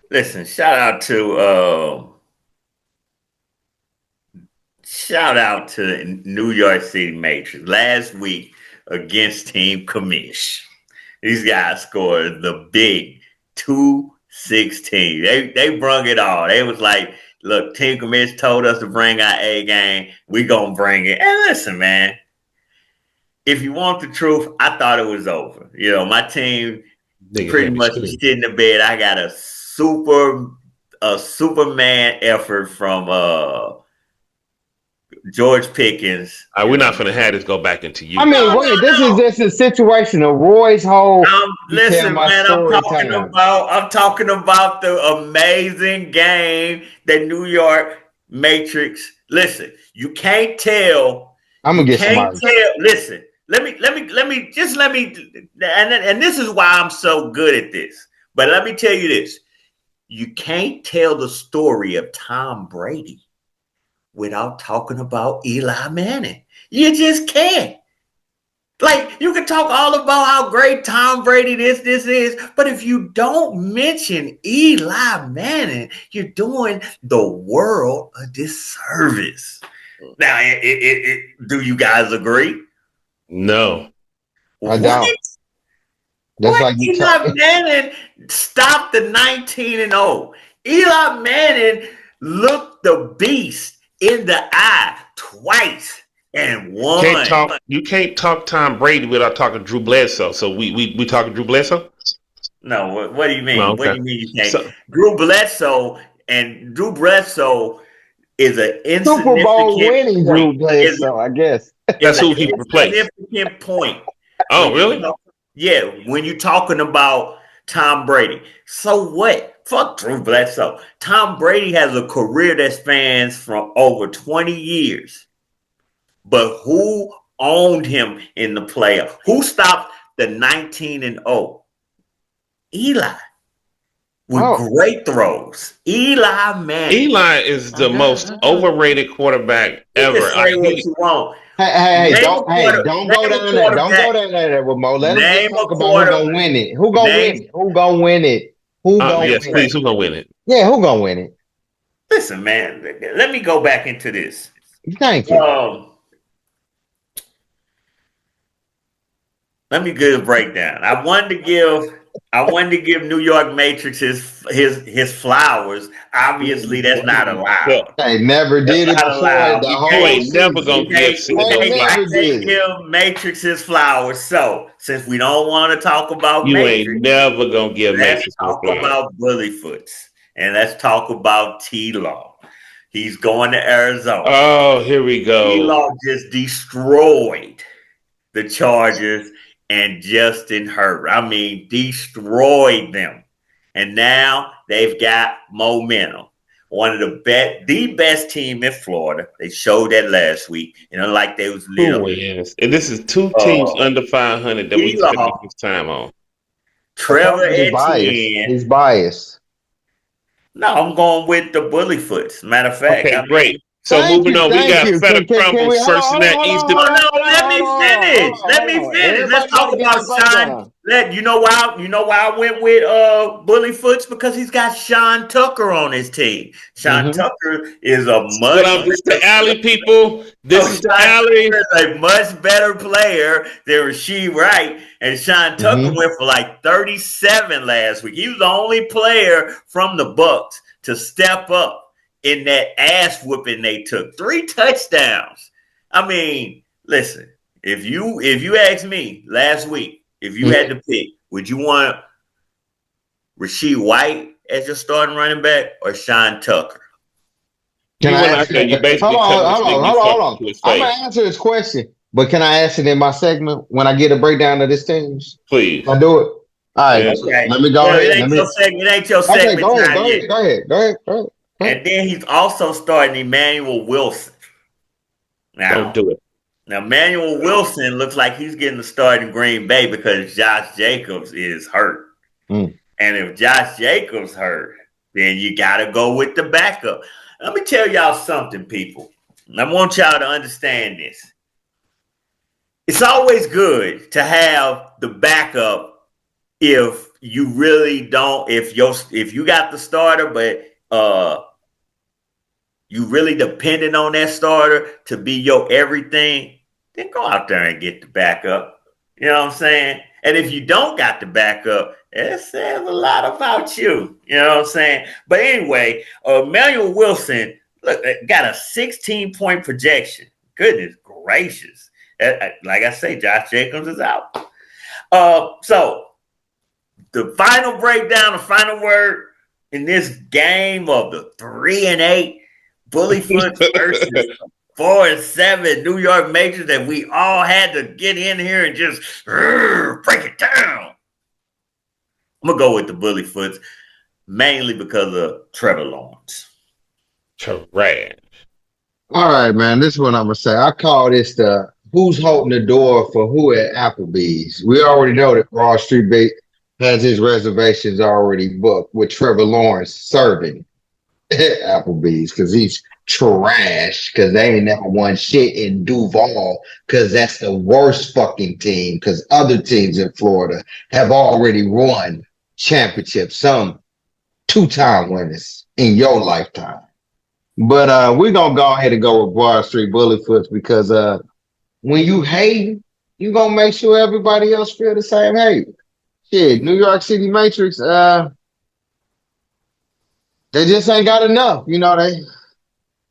Listen, shout out to New York City Matrix last week against Team Commish. These guys scored the big 216. They brung it all. They was like, look, Team Commish told us to bring our A game. We gonna bring it. And listen, man, if you want the truth, I thought it was over. You know, my team pretty much was sitting in the bed. I got a Superman effort from George Pickens. We're not going to have this go back into you. I mean, wait, this is just a situation of Roy's whole. Listen, man, I'm talking about the amazing game that New York Matrix. Listen, you can't tell. I'm gonna get somebody. Listen, let me, and this is why I'm so good at this. But let me tell you this: you can't tell the story of Tom Brady without talking about Eli Manning. You just can't. Like, you can talk all about how great Tom Brady this is, but if you don't mention Eli Manning, you're doing the world a disservice. Now, do you guys agree? No. I don't. That's like Eli Manning stopped the 19-0. Eli Manning looked the beast in the eye twice and won. You can't talk Tom Brady without talking Drew Bledsoe. So we talking Drew Bledsoe? No, what do you mean? Oh, okay. What do you mean you can't? Drew Bledsoe is an insignificant Super Bowl winning Drew Bledsoe, I guess. That's who he replaced. Significant point. Oh, really? Yeah, when you're talking about Tom Brady. So what? Fuck Drew Bledsoe. Tom Brady has a career that spans from over 20 years. But who owned him in the playoffs? Who stopped the 19-0? Eli. With great throws. Eli Manning. Eli is the most overrated quarterback ever. Say what you want. Hey, don't go down there. Don't go down there with Mo. Let us just talk about who's gonna win it. Who gonna win it? Who gonna win it? Who gonna win it? Please, who gonna win it? Yeah, who gonna win it? Listen, man, let me go back into this. Thank you. Let me give a breakdown. I wanted to give New York Matrix his flowers. Obviously, that's not allowed. They never did it before. You ain't never gonna give Matrix his flowers. So, since we don't want to talk about Matrix, ain't never gonna give Matrix. Let's talk about Bullyfoots and let's talk about T-Law. He's going to Arizona. Oh, here we go. T-Law just destroyed the Chargers and Justin Herbert. I mean, destroyed them. And now they've got momentum. One of the best team in Florida. They showed that last week. You know, like they was little. And this is two teams under 500 that we spent this time on. Trevor Etienne. He's biased. No, I'm going with the Bullyfoots. Matter of fact. Okay, great. So moving on, we got Feta Crumbles first in that East. Let me finish. Let's talk about Sean. You know why I went with Bullyfoots? Because he's got Sean Tucker on his team. Sean Tucker is a much better player than Rasheed Wright. And Sean Tucker went for like 37 last week. He was the only player from the Bucks to step up in that ass whooping they took. 3 touchdowns. I mean, listen, if you asked me last week, if you had to pick, would you want Rasheed White as your starting running back or Sean Tucker? Can You I went ask? out there, you Hold basically on, telling this hold on, nigga you hold on, hold fucked on. to his I'm gonna face. answer this question, but can I ask it in my segment when I get a breakdown of this teams? Please. Can I do it? All right. Yeah. Okay. Let me go Well, ahead. Let me. it ain't your Okay, segment go ahead. time Go yet. ahead. Go ahead. Go ahead. Go ahead. And then he's also starting Emmanuel Wilson. Don't do it. Now Emmanuel Wilson looks like he's getting the start in Green Bay because Josh Jacobs is hurt. Mm. And if Josh Jacobs hurt, then you got to go with the backup. Let me tell y'all something, people. I want y'all to understand this. It's always good to have the backup if you really don't, if you got the starter, but you really dependent on that starter to be your everything, then go out there and get the backup. You know what I'm saying? And if you don't got the backup, it says a lot about you. You know what I'm saying? But anyway, Emmanuel Wilson, look, got a 16-point projection. Goodness gracious. Like I say, Josh Jacobs is out. So the final breakdown, the final word in this game of the 3-8 Bullyfoot versus 4-7 New York Majors that we all had to get in here and just break it down. I'm gonna go with the Bullyfoots mainly because of Trevor Lawrence. Trash. All right, man. This is what I'm gonna say. I call this the who's holding the door for who at Applebee's. We already know that Broad Street Bait has his reservations already booked with Trevor Lawrence serving at Applebee's because he's trash because they ain't never won shit in Duval because that's the worst fucking team because other teams in Florida have already won championships, some two-time winners in your lifetime. But we're gonna go ahead and go with Broad Street Bullyfoots because when you hate, you gonna make sure everybody else feel the same hate. Shit, New York City Matrix, they just ain't got enough. You know, they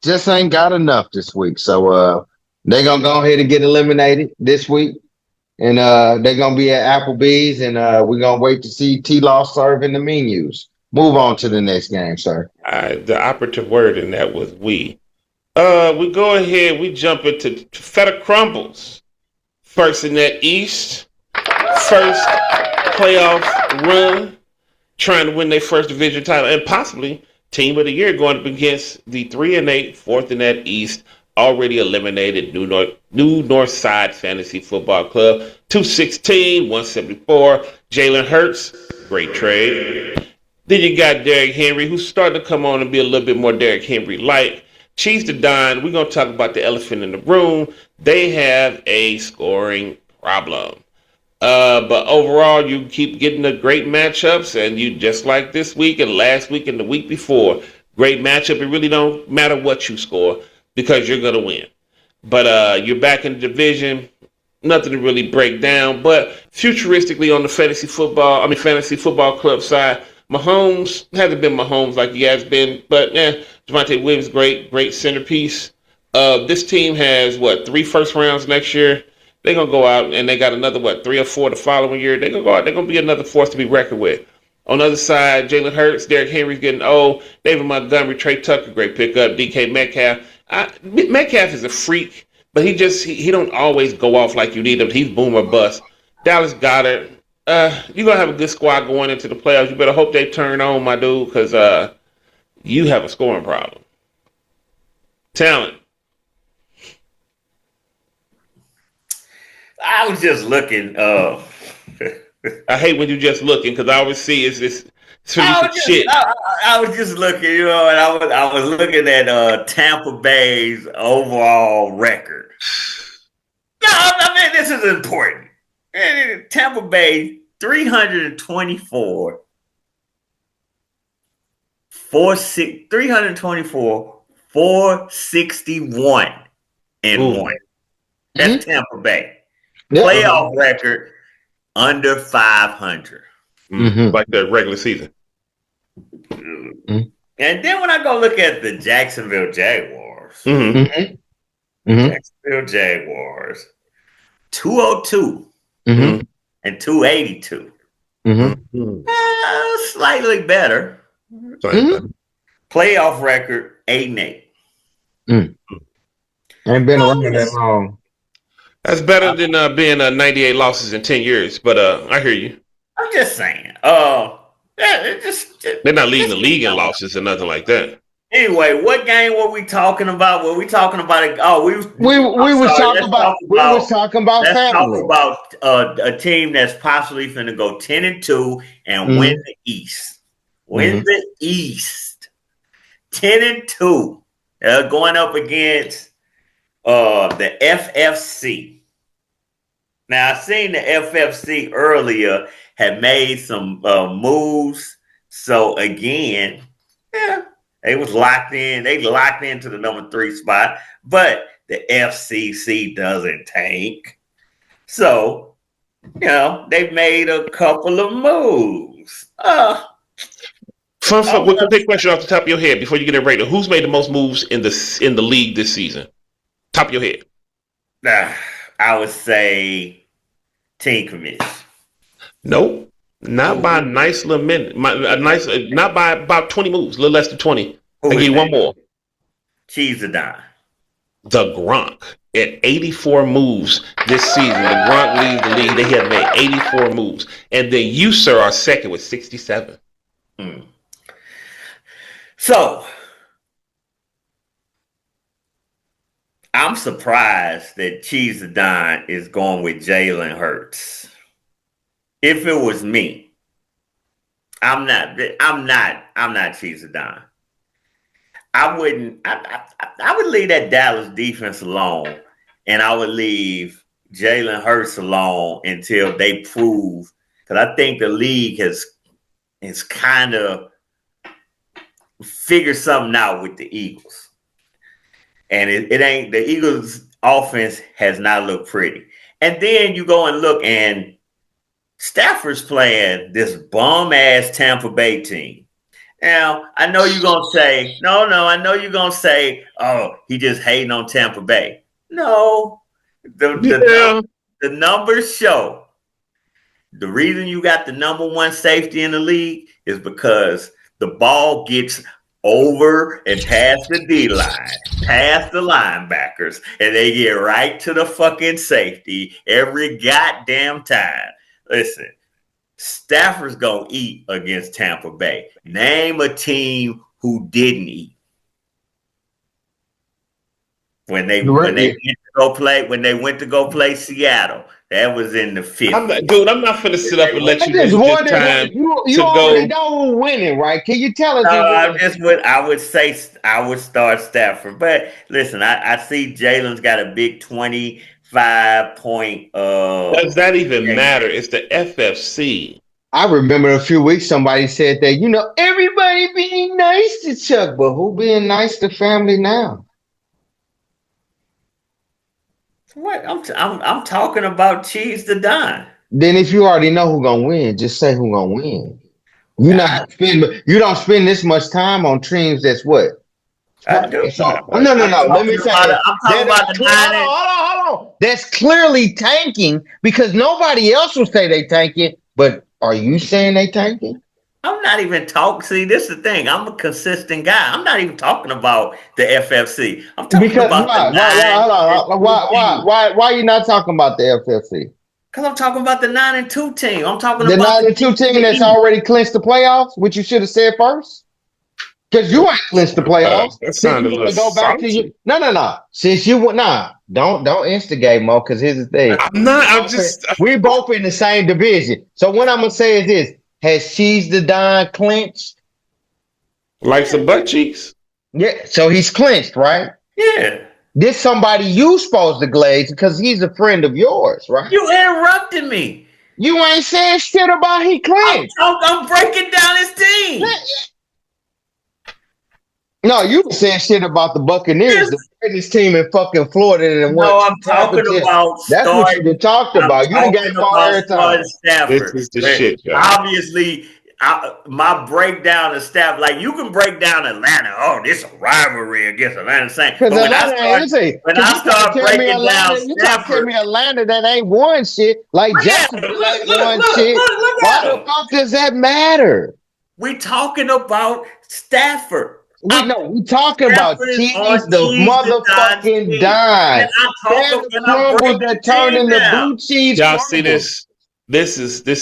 just ain't got enough this week. So they gonna go ahead and get eliminated this week. And they're gonna be at Applebee's and we're gonna wait to see T-Law serving the menus. Move on to the next game, sir. The operative word in that was we. We go ahead, we jump into Feta Crumbles. First in that East. First playoff run. Trying to win their first division title. And possibly team of the year going up against the 3-8, fourth in that East. Already eliminated New North Side Fantasy Football Club. 216, 174. Jalen Hurts. Great trade. Then you got Derrick Henry, who's starting to come on and be a little bit more Derrick Henry-like. Chiefs to dine. We're going to talk about the elephant in the room. They have a scoring problem. But overall, you keep getting the great matchups, and you just like this week and last week and the week before, great matchup. It really don't matter what you score because you're going to win. But you're back in the division. Nothing to really break down. But futuristically on the fantasy football club side, Mahomes hasn't been Mahomes like he has been, but Javonte Williams, great centerpiece. This team has 3 first rounds next year. They're gonna go out and they got another 3 or 4 the following year. They're gonna go out. They're gonna be another force to be reckoned with. On the other side, Jalen Hurts, Derrick Henry's getting old. David Montgomery, Trey Tucker, great pickup. DK Metcalf. Metcalf is a freak, but he don't always go off like you need him. He's boom or bust. Dallas Goedert. You're gonna have a good squad going into the playoffs. You better hope they turn on, my dude, because you have a scoring problem. Talent. I was just looking. I hate when you just looking because I always see it's shit. I was just looking, and I was looking at Tampa Bay's overall record. No, I mean this is important. Tampa Bay 324, 461 and 1. That's Tampa Bay. Playoff record under 500. Like the regular season. And then when I go look at the Jacksonville Jaguars, Mm-hmm. Jacksonville Jaguars. 202 Mm-hmm. and 282. Mm-hmm. Slightly better. Mm-hmm. Playoff record 8-8. Ain't been around that long. That's better than being 98 losses in 10 years. But I hear you. I'm just saying. They're not leading the league in losses or nothing like that. Anyway, what game were we talking about? Were we talking about it? Oh, We was talking about Let's talk family. about a team that's possibly finna go 10-2 and win the East. Win the East. 10-2. Going up against the FFC. Now, I seen the FFC earlier had made some moves. So again, they was locked in. They locked into the number 3 spot, but the FCC doesn't tank. So, they made a couple of moves. With a big question off the top of your head before you get it rated, who's made the most moves in the league this season? Top of your head. I would say Team Commish. Nope. Not by a nice little minute. Not by about 20 moves, a little less than 20. I give you one more. Cheese the dime. The Gronk at 84 moves this season. The Gronk leads the league. They have made 84 moves. And then you, sir, are second with 67. So, I'm surprised that Cheese the Dime is going with Jalen Hurts. If it was me, I'm not Cheese the Dime. I would leave that Dallas defense alone, and I would leave Jalen Hurts alone until they prove, because I think the league has kind of figured something out with the Eagles. And it ain't, the Eagles offense has not looked pretty. And then you go and look, and Stafford's playing this bum ass Tampa Bay team. Now, I know you're going to say, I know you're going to say, oh, he just hating on Tampa Bay. No, the numbers show. The reason you got the number 1 safety in the league is because the ball gets over and past the D line, past the linebackers, and they get right to the fucking safety every goddamn time. Listen, Stafford's gonna eat against Tampa Bay. Name a team who didn't eat when they went to go play Seattle. That was in the 50s. Dude, I'm not finna sit up and let you lose just this time you already know who's winning, right? Can you tell us? I would start Stafford, but listen, I see Jalen's got a big 25 point. Does that even matter? It's the FFC. I remember a few weeks somebody said that everybody being nice to Chuck, but who being nice to family now? What I'm talking about Cheese the Dime. Then if you already know who's gonna win, just say who's gonna win. You don't spend this much time on teams that's what? I do. No. Let me say I'm talking about the 9. Hold on. That's clearly tanking because nobody else will say they tanking. But are you saying they tanking? I'm not even talking. See, this is the thing. I'm a consistent guy. I'm not even talking about the FFC. I'm talking about the 9. Why are you not talking about the FFC? Because I'm talking about the 9-2 team. I'm talking the about the 9-2 team that's already clinched the playoffs, which you should have said first. Because you ain't clinched the playoffs. That sounded a little salty. No. Since you went, don't instigate, Mo. Because here's the thing. I'm not. We're both in the same division. So what I'm gonna say is this: has Cheese the Don clinched? Like some butt cheeks. Yeah. So he's clinched, right? Yeah. This somebody you supposed to glaze because he's a friend of yours, right? You interrupted me. You ain't saying shit about he clinched. I'm breaking down his team. No, you were saying shit about the Buccaneers, the greatest team in fucking Florida. No, I'm talking about. That's what you talked about. You didn't get far every time. This is the shit, guys. Obviously, my breakdown of staff, like you can break down Atlanta. Oh, this is a rivalry against Atlanta Saints. But Because you trying to tell me Atlanta, you trying to tell me Atlanta that ain't won shit, like Jacksonville ain't won shit. Look Why at the them. fuck does that matter? We talking about Stafford. We talking about Stafford is on cheese, the cheese the motherfucking team. dime. And I'm They're talking the and I'm crumbles breaking that the turn team into down. blue cheese Y'all see crumbles. this? This is sad.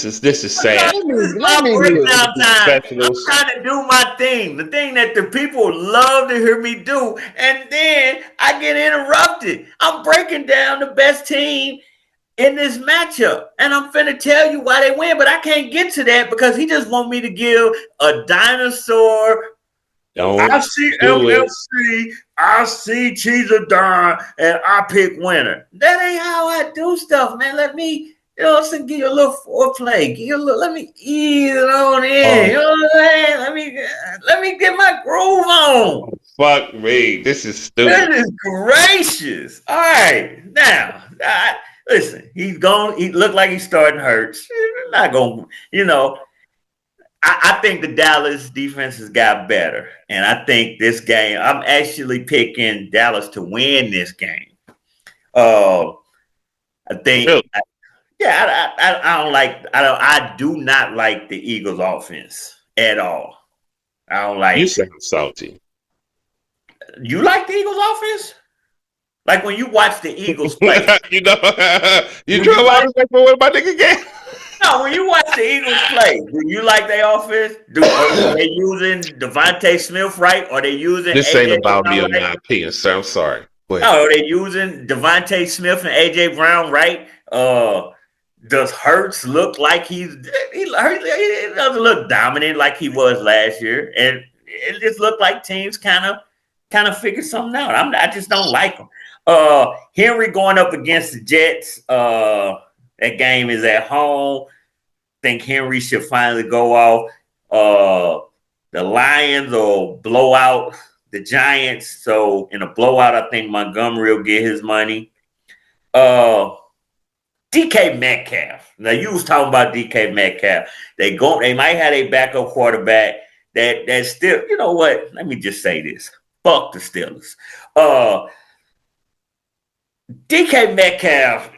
Let This is me my look. breakdown time. I'm Professionals. trying to do my thing, the thing that the people love to hear me do, and then I get interrupted. I'm breaking down the best team in this matchup, and I'm finna tell you why they win, but I can't get to that because he just want me to give a dinosaur. I Don't see do it. LLC, I see Cheese of Don, and I pick winner. That ain't how I do stuff, man. Let me, you know, give you a little foreplay. Give you a little, let me ease it on in. You know what I'm saying? Let me get my groove on. Fuck me. This is stupid. Goodness gracious. All right. Now, listen, he's gone. He looked like he's starting hurts. Not going, you know. I think the Dallas defense has got better. And I think this game, I'm actually picking Dallas to win this game. I think, Really? I do not like the Eagles offense at all. I don't like You it. sound salty. You like the Eagles offense? Like when you watch the Eagles play. You know, you drove all this way for what my nigga game. No, when you watch the Eagles play, do you like their offense? Are they using Devontae Smith right? Or are they using This ain't AJ about me Brown or right? my opinion, sir. I'm sorry. Go ahead. No, are they using Devontae Smith and AJ Brown right? Does Hurts look like he doesn't look dominant like he was last year, and it just looked like teams kind of figured something out. I just don't like them. Henry going up against the Jets. That game is at home. Think Henry should finally go off. The Lions will blow out the Giants. So in a blowout, I think Montgomery will get his money. DK Metcalf. Now you was talking about DK Metcalf. They might have a backup quarterback that still, you know what? Let me just say this. Fuck the Steelers. DK Metcalf,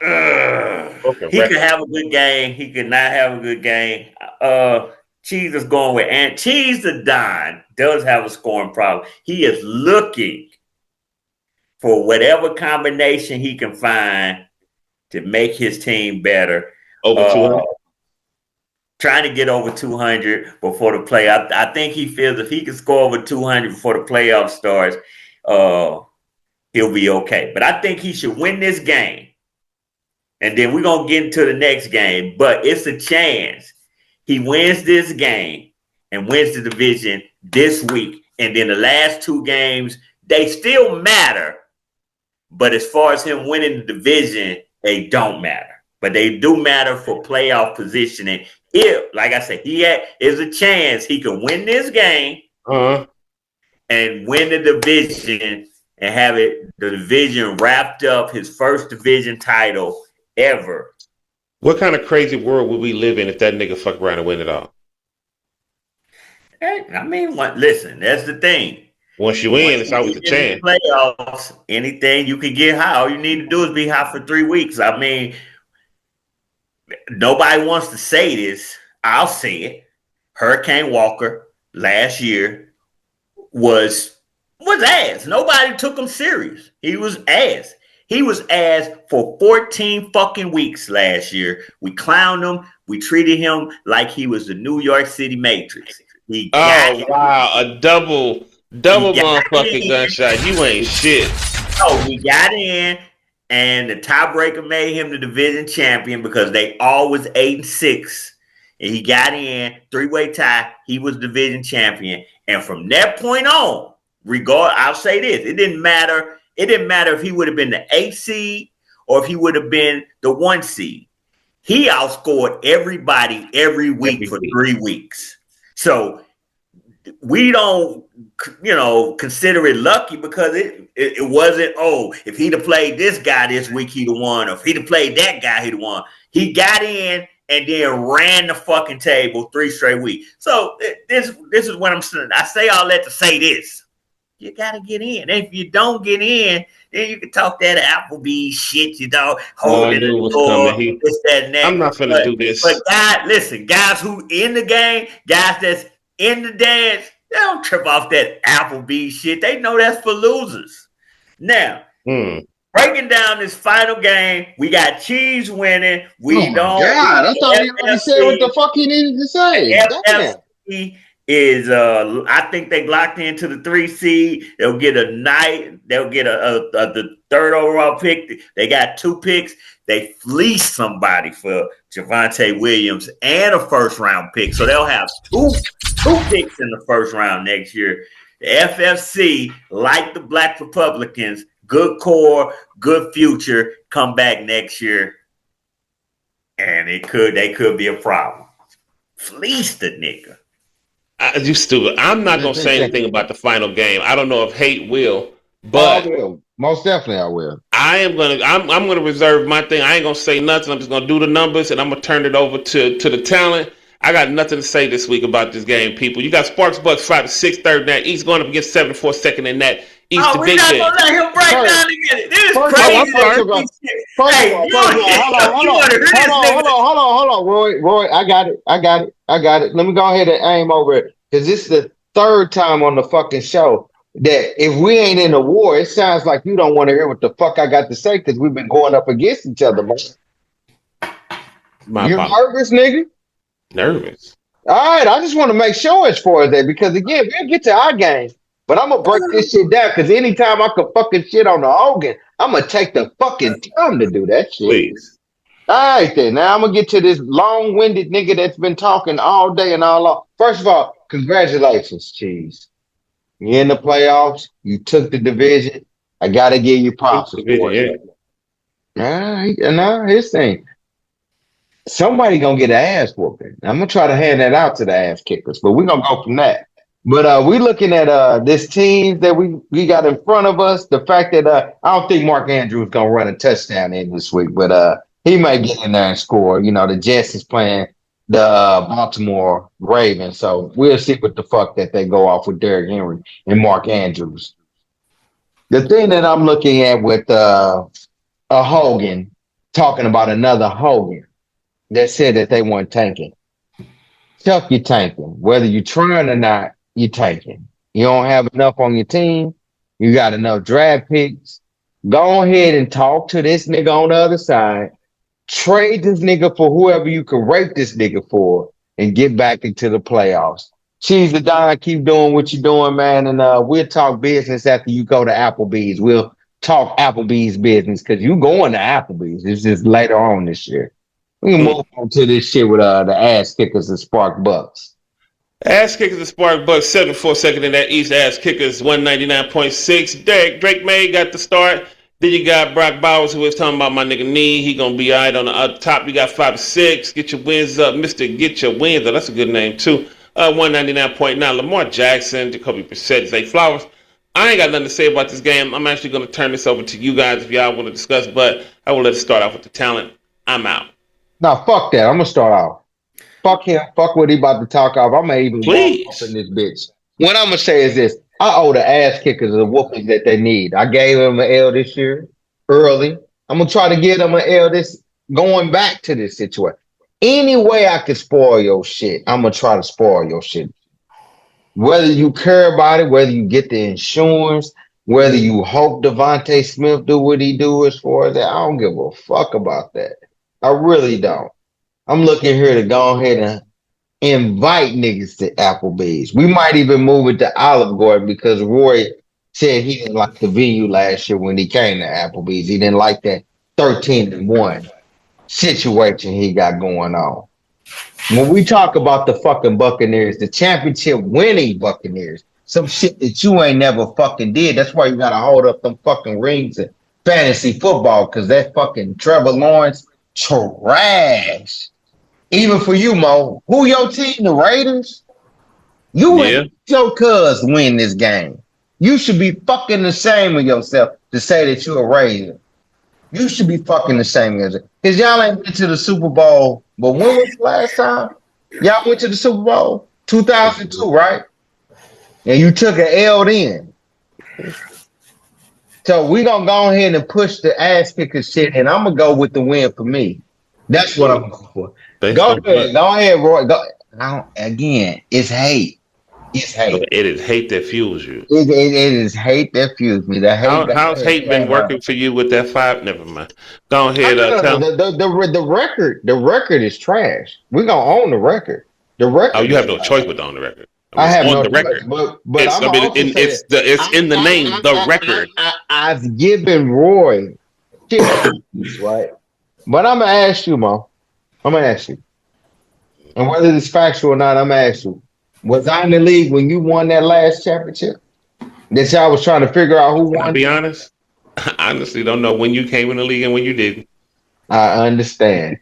he could have a good game. He could not have a good game. Cheese is going with and Cheese the Don does have a scoring problem. He is looking for whatever combination he can find to make his team better. Over 200. Trying to get over 200 before the play. I think he feels if he can score over 200 before the playoff starts, he'll be okay. But I think he should win this game. And then we're going to get into the next game. But it's a chance he wins this game and wins the division this week. And then the last two games, they still matter. But as far as him winning the division, they don't matter. But they do matter for playoff positioning. If, like I said, is a chance he can win this game and win the division and have the division wrapped up, his first division title ever. What kind of crazy world would we live in if that nigga fuck around and win it all? I mean, listen, that's the thing. Once you win, it's always a chance. Playoffs, anything you can get high. All you need to do is be high for 3 weeks. I mean, nobody wants to say this. I'll say it. Hurricane Walker last year was ass. Nobody took him serious. He was ass. He was ass for 14 fucking weeks last year. We clowned him. We treated him like he was the New York City Matrix. Wow, a double motherfucking gunshot. You ain't shit. Oh, he got in, and the tiebreaker made him the division champion because they all was 8-6. And he got in, 3-way tie. He was division champion. And from that point on, I'll say this, it didn't matter. It didn't matter if he would have been the 8th seed or if he would have been the 1 seed. He outscored everybody every week for 3 weeks. So we don't, consider it lucky because it wasn't, if he'd have played this guy this week, he'd have won. Or if he'd have played that guy, he'd have won. He got in and then ran the fucking table 3 straight weeks. So this is what I'm saying. I say all that to say this. You gotta get in. If you don't get in, then you can talk that Applebee's shit, holding the door, this, that, and that. I'm not finna do this. But guys, listen, guys who in the game, guys that's in the dance, they don't trip off that Applebee's shit. They know that's for losers. Now, breaking down this final game, we got Cheese winning. God, I thought he already said what the fuck he needed to say. FFC is I think they locked into the 3 seed. They'll get the 3rd overall pick. They got 2 picks. They fleeced somebody for Javonte Williams and a 1st round pick. So they'll have two picks in the 1st round next year. The FFC, like the Black Republicans, good core, good future, come back next year. And they could be a problem. Fleece the nigga. You stupid. I'm not gonna say anything about the final game. I don't know if Hate will, but I will. Most definitely I will. I'm gonna reserve my thing. I ain't gonna say nothing. I'm just gonna do the numbers and I'm gonna turn it over to the talent. I got nothing to say this week about this game, people. You got Sparks Bucks 5-6, 3rd net. East going up against 7-4, 2nd in that. East the We're big not game. gonna let him break down again. This is Hold on, Roy. I got it. Let me go ahead and aim over it because this is the 3rd time on the fucking show that if we ain't in a war, it sounds like you don't want to hear what the fuck I got to say because we've been going up against each other, man. You're nervous, nigga? Nervous. All right, I just want to make sure it's for that because again, we'll get to our game. But I'm gonna break this shit down because anytime I can fucking shit on the Hogan, I'm gonna take the fucking time to do that shit. Please. All right then. Now I'm gonna get to this long-winded nigga that's been talking all day and all along. First of all, congratulations, Cheese. You're in the playoffs. You took the division. I gotta give you props for it. Nah, his thing. Somebody gonna get an ass whooping. I'm gonna try to hand that out to the ass kickers, but we're gonna go from that. But we looking at this team that we got in front of us. The fact that I don't think Mark Andrews gonna run a touchdown in this week, but he might get in there and score. You know, the Jets is playing the Baltimore Ravens, so we'll see what the fuck that they go off with Derrick Henry and Mark Andrews. The thing that I'm looking at with a Hogan talking about another Hogan that said that they weren't tanking. Chuck, you're tanking. Whether you're trying or not, you're tanking. You don't have enough on your team. You got enough draft picks. Go ahead and talk to this nigga on the other side. Trade this nigga for whoever you can rape this nigga for and get back into the playoffs. Cheese the Don, keep doing what you're doing, man. And we'll talk business after you go to Applebee's. We'll talk Applebee's business because you going to Applebee's. It's just later on this year. We can move on to this shit with the ass kickers and Spark Bucks. Ass kickers and Spark Bucks 7-4, 2nd in that East. Ass kickers 199.6. Drake May got the start. Then you got Brock Bowers, who was talking about my nigga knee. He gonna be all right on the up top. You got 5-6. Get your wins up, Mr. Get Your Wins up. That's a good name too. 199.9. Lamar Jackson, Jacoby Brissett, Zay Flowers. I ain't got nothing to say about this game. I'm actually gonna turn this over to you guys if y'all want to discuss, but I will let it start off with the talent. I'm out. No, fuck that. I'm gonna start off. Fuck him. Fuck what he about to talk off. I'm gonna even walk up in this bitch. What I'm gonna say is this: I owe the ass kickers the whooping that they need. I gave them an L this year early. I'm gonna try to give them an L this going back to this situation. Any way I can spoil your shit, I'm gonna try to spoil your shit. Whether you care about it, whether you get the insurance, whether you hope Devontae Smith do what he do as far as that, I don't give a fuck about that. I really don't. I'm looking here to go ahead and invite niggas to Applebee's. We might even move it to Olive Garden because Roy said he didn't like the venue last year when he came to Applebee's. He didn't like that 13-1 situation he got going on. When we talk about the fucking Buccaneers, the championship winning Buccaneers, some shit that you ain't never fucking did. That's why you gotta hold up them fucking rings in fantasy football because that fucking Trevor Lawrence trash. Even for you, Mo. Who your team? The Raiders? You and your cuz win this game. You should be fucking ashamed of yourself to say that you're a Raider. You should be fucking ashamed of yourself. Because y'all ain't been to the Super Bowl But when was the last time y'all went to the Super Bowl? 2002, right? And you took an L then. So we gonna go ahead and push the ass kicker shit, and I'm gonna go with the win for me. That's what I'm going for. Based Go on ahead, what? go ahead, Roy. Go. Again, it's hate. It's hate. It is hate that fuels you. It is hate that fuels me. The hate that How's hate been came out. working for you with that 5? Never mind. Go No, ahead, no, no, tell no. 'em. The record is trash. We're gonna own the record. The Oh, record you is have no trash. choice but on the record. I mean, I it's have on no the choice, record. but I'm gonna also say that It's in the name, the record. I've given Roy shit reviews, right? But I'm gonna ask you, Mo. I'm gonna ask you, and whether it's factual or not, I'm gonna ask you. Was I in the league when you won that last championship? That y'all was trying to figure out who Can I won? be honest? I honestly don't know when you came in the league and when you didn't. I understand.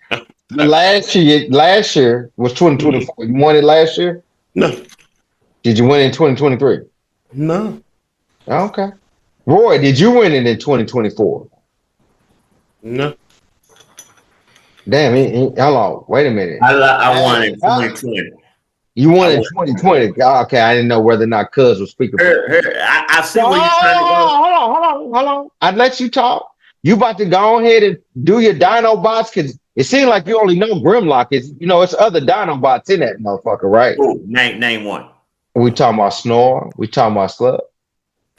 Last year was Mhm. 2024. You won it last year? No, Did you win it in 2023? no, Okay. Roy, did you win it in 2024? no. Damn, hold on. Wait a minute. I won in Dang, huh? 2020. You I won in won in 2020. 2020. Okay, I didn't know whether or not Cuz was speaking for you. I see So, where you're trying to go. hold on. I'd let you talk. You about to go ahead and do your Dino bots because it seems like you only know Grimlock. It's other Dino bots in that motherfucker, right? Who? Name one. We talking about Snore. We talking about Slug.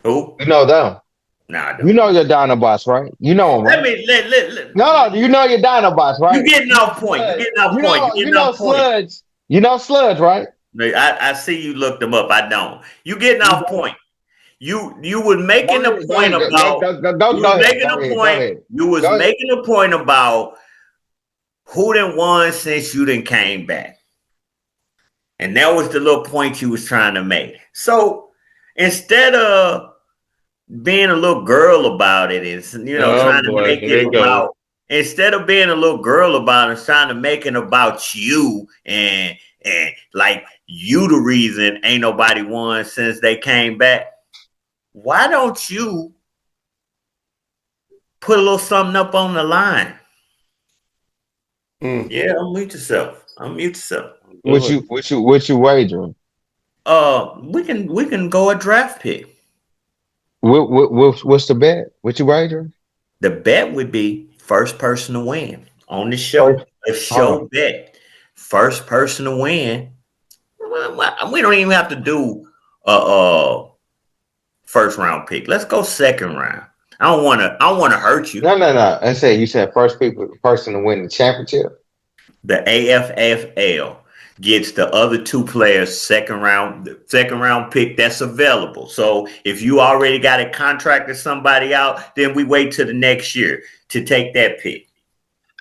Who? You know them. Nah, I You don't. know your Dinobots, right? You know them, Let right? me let No, you know your Dinobots, you right? getting You know off point. You Sludge. getting off point. You You getting know off point. Sludge. You know Sludge, right? I see you looked them up. I don't. You getting You off don't. point. You was Go making a ahead, point about go ahead, go ahead, go ahead, you was go ahead. making a point about who done won since you done came back. And that was the little point you was trying to make. So instead of being a little girl about it and Oh trying to boy, make here it they go. about instead of being a little girl about it, trying to make it about you and like you the reason ain't nobody won since they came back. Why don't you put a little something up on the line? Mm, Yeah, unmute yourself. Unmute yourself. What do it. you wagering? We can go a draft pick. What's the bet? What you wagering? The bet would be first person to win on the show. First, A hold on. show bet. First person to win. We don't even have to do a first round pick. Let's go second round. I don't want to hurt you. No. I say you said person to win the championship. The AFFL gets the other two players second round pick that's available. So if you already got a contract to somebody out, then we wait till the next year to take that pick.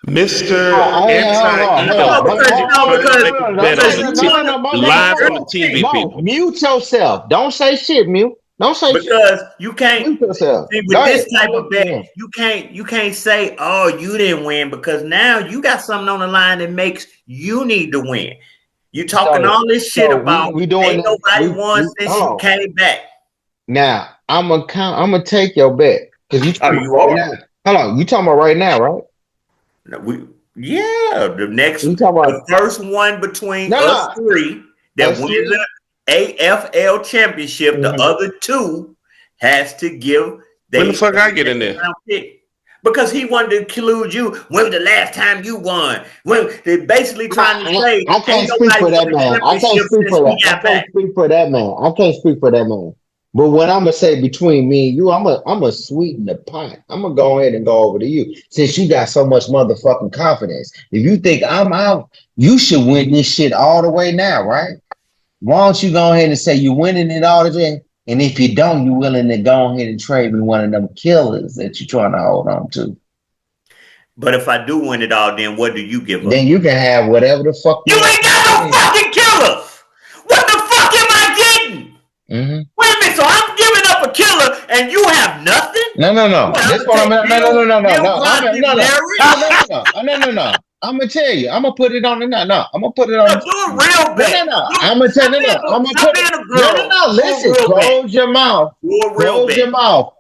Mr. Hold No, Anti-Ego on. because trying to make a bet on the you want to pick live on the your TV, pick. Mo, people. mute yourself. Don't say shit, mute. Don't say shit. Because you can't Mute yourself. see Go with ahead. this type of bet, you can't say, oh, you didn't win because now you got something on the line that makes you need to win. You talking So, all this shit so about we doing ain't that. nobody won since Hold you on. came back. Now I'm gonna take your bet because you Oh, talking you about right are? now. Hold on. You talking about right now, right? No, yeah, You talking the about first one between us no. three that Us wins three. the AFL championship, the Mhm. other two has to give When the they fuck I get in second there? round pick. Because he wanted to include you. When was the last time you won? When they're basically trying to say I can't ain't speak nobody for won that a man. I can't championship speak since for we that. I got can't back. speak for that man. I can't speak for that man. But what I'm gonna say between me and you, I'm a sweeten the pot. I'm gonna go ahead and go over to you since you got so much motherfucking confidence. If you think I'm out, you should win this shit all the way now, right? Why don't you go ahead and say you're winning it all the way? And if you don't, you're willing to go ahead and trade me one of them killers that you're trying to hold on to. But if I do win it all, then what do you give Then up? you can have whatever the fuck You you want. ain't got no fucking killers. What the fuck am I getting? Mm-hmm. Wait a minute, so I'm giving up a killer and you have nothing? No. Well, I'm This gonna what I'm take no Bill I'm Cosby no marriage. no. I'm gonna tell you. I'm gonna put it on the no. I'm gonna put it No, on. do a real bet. I'm gonna tell I'm gonna Stop put it. being a girl. Do a Listen, real bet. close your mouth. Do a real Close bet. your mouth.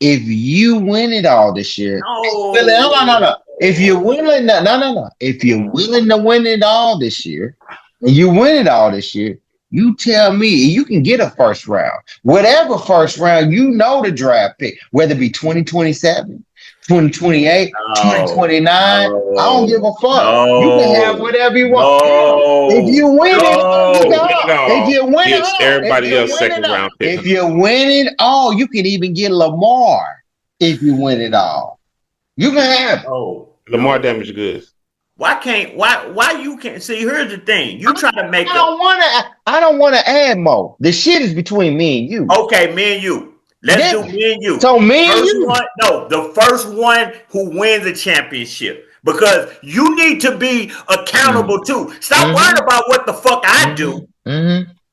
If you win it all this year, No. If you're willing to, no. If you're willing to win it all this year, and you win it all this year, you tell me you can get a first round. Whatever first round, you know the draft pick, whether it be 2027, 2028, 2029. I don't give a fuck. You can have whatever you want. Hell, if you win it all, if you win it Gets all, everybody else second round pick. if you win it all, you can even get Lamar if you win it all. You can have Lamar damage goods. Why you can't see? Here's the thing. You try to make I don't want to add more. The shit is between me and you. Okay, me and you. Let's do me and you. So me and you. The first one who wins a championship. Because you need to be accountable too. Stop worrying about what the fuck I do.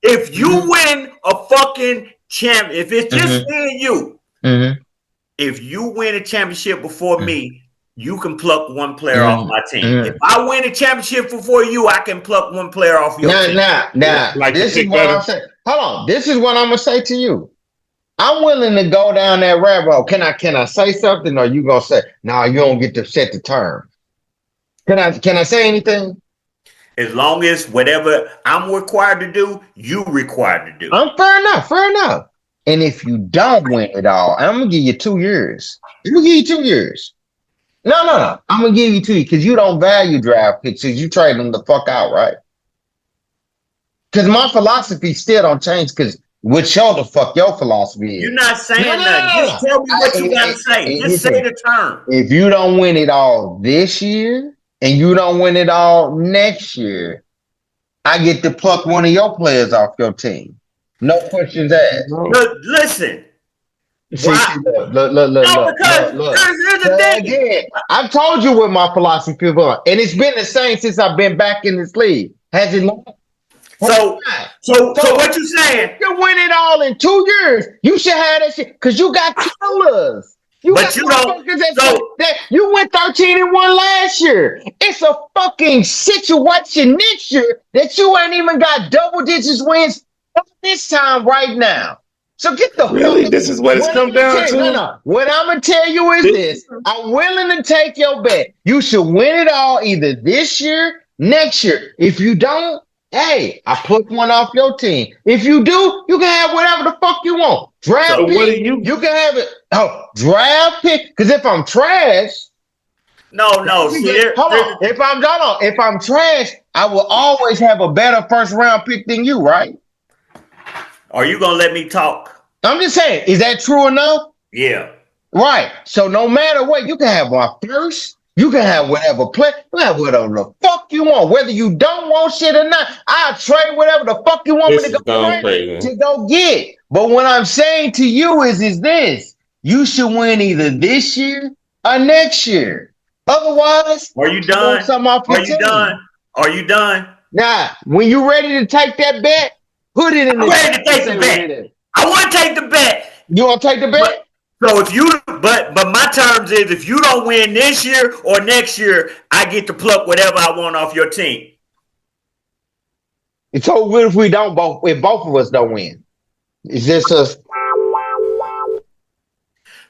If you win a fucking champ, if it's just me and you, if you win a championship before me, you can pluck one player off my team. If I win a championship before you, I can pluck one player off your team. Like this is what I'm saying. Hold on. This is what I'm gonna say to you. I'm willing to go down that rabbit hole. Can I say something, or you gonna say, no, you don't get to set the term? Can I say anything? As long as whatever I'm required to do, you required to do. Fair enough. And if you don't win it all, I'm gonna give you 2 years. I'm gonna give you 2 years. No. I'm gonna give you 2 years because you don't value draft picks. You trade them the fuck out, right? Because my philosophy still don't change. Because whichever the fuck your philosophy is. You're not saying nothing. Just tell me what you gotta say. Just say the term. If you don't win it all this year and you don't win it all next year, I get to pluck one of your players off your team. No questions asked. Look, listen. See, look. Here's the thing. Again, I've told you what my philosophy was, and it's been the same since I've been back in this league. Has it not? So what you saying? You win it all in 2 years. You should have that shit because you got killers. You went 13-1 last year. It's a fucking situation this year that you ain't even got double digits wins this time right now. So get the really. This is what it's come down to. No. What I'm gonna tell you is this: I'm willing to take your bet. You should win it all either this year, next year. If you don't, hey, I put one off your team. If you do, you can have whatever the fuck you want. Draft pick. You can have it. Oh, draft pick. Because if I'm trash, If I'm trash, I will always have a better first round pick than you, right? Are you gonna let me talk? I'm just saying, is that true enough? Yeah. Right. So no matter what, you can have my first, you can have whatever play, you can have whatever the fuck you want. Whether you don't want shit or not, I'll trade whatever the fuck you want me to go get. But what I'm saying to you is this: you should win either this year or next year. Otherwise, are you done? Are you done? Nah, when you ready to take that bet, put it in. I'm ready to take the bet. I want to take the bet. You want to take the bet? So if you, but my terms is if you don't win this year or next year, I get to pluck whatever I want off your team. So what if we don't both? If both of us don't win, is this a?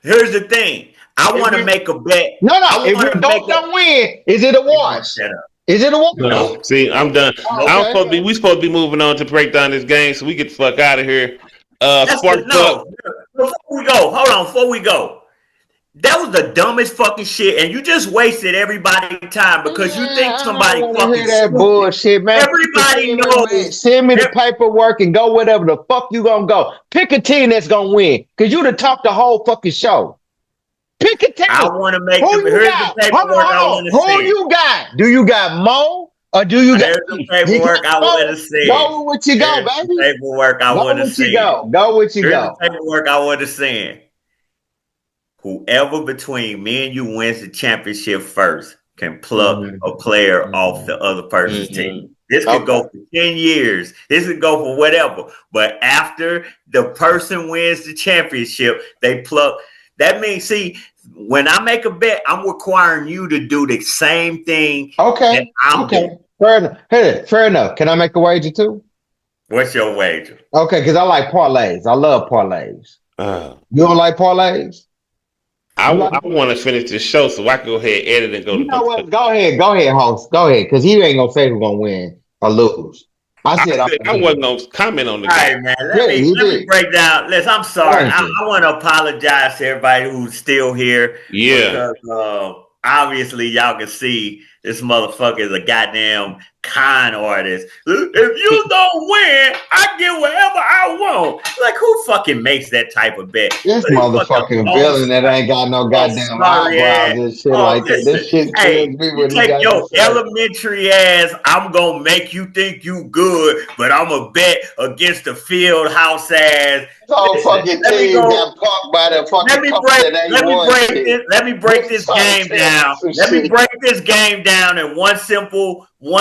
Here's the thing. I want to make a bet. No. If we both don't win, is it a wash? Shut up. Is it a wash? No. See, I'm done. Okay. We supposed to be moving on to break down this game, so we get the fuck out of here. Before we go, that was the dumbest fucking shit, and you just wasted everybody's time because you think somebody fucking hear that bullshit, man. Everybody knows. Send me the paperwork and go whatever the fuck you gonna go. Pick a team that's gonna win, cause you done talked the whole fucking show. Pick a team. I want to make it. Here's the paperwork I want to see. Who you got? Do you got Mo? Or do you got the paperwork I want to see? Go with what you go, baby. Paperwork I want to see. Go with you go. The paperwork I want to see. Whoever between me and you wins the championship first can pluck a player off the other person's team. This could go for 10 years. This could go for whatever. But after the person wins the championship, they pluck. That means, see, when I make a bet, I'm requiring you to do the same thing. Okay. Fair enough. Hey, fair enough. Can I make a wager too? What's your wager? Okay, because I like parlays. I love parlays. You don't like parlays? I want to finish this show so I can go ahead, edit, and go You to know bed. what? Go ahead, host. Go ahead, because he ain't gonna say who's gonna win or lose. I said I wasn't gonna comment on the All game. right, man. Yeah, Let you me did. break down. Listen, I'm sorry. Thank I you. want to apologize to everybody who's still here Yeah. because obviously y'all can see this motherfucker is a goddamn con artist. If you don't win, I get whatever I want. Like, who fucking makes that type of bet? This These fucking motherfucking villain that ain't got no goddamn sorry eyebrows ass. and shit Oh, like that. listen. This shit Hey, kills me you when he take got your this shit. elementary ass, I'm gonna make you think you good, but I'm a bet against the field house ass. This whole Listen, fucking let me team go. got punked by the Let fucking me coach break. that ain't Let me won break shit. this. Let me break This this trying to game tell me down. some Let me shit. break this game down in one simple. You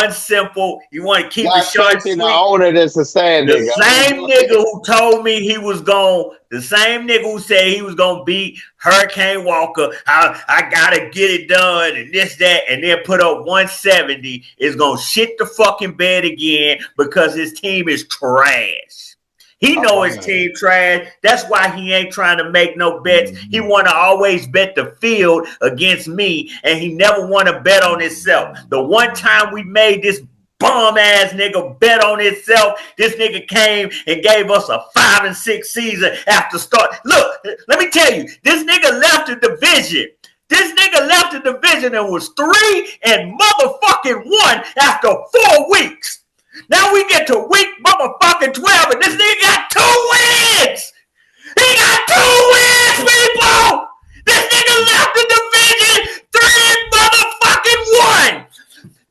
want to keep it Got short and trust in the sweet. owner that's a sad The nigga. same nigga who told me he was the same nigga who said he was gonna beat Hurricane Walker, I gotta get it done and this, that, and then put up 170 is gonna shit the fucking bed again because his team is trash. He know his team trash. That's why he ain't trying to make no bets. He want to always bet the field against me, and he never want to bet on himself. The one time we made this bum ass nigga bet on himself, this nigga came and gave us a 5-6 season after start. Look, let me tell you, this nigga left the division. This nigga left the division and was 3 and motherfucking 1 after 4 weeks. Now we get to week motherfucking 12 and this nigga got 2 wins. He got 2 wins, people. This nigga left the division 3 and motherfucking 1.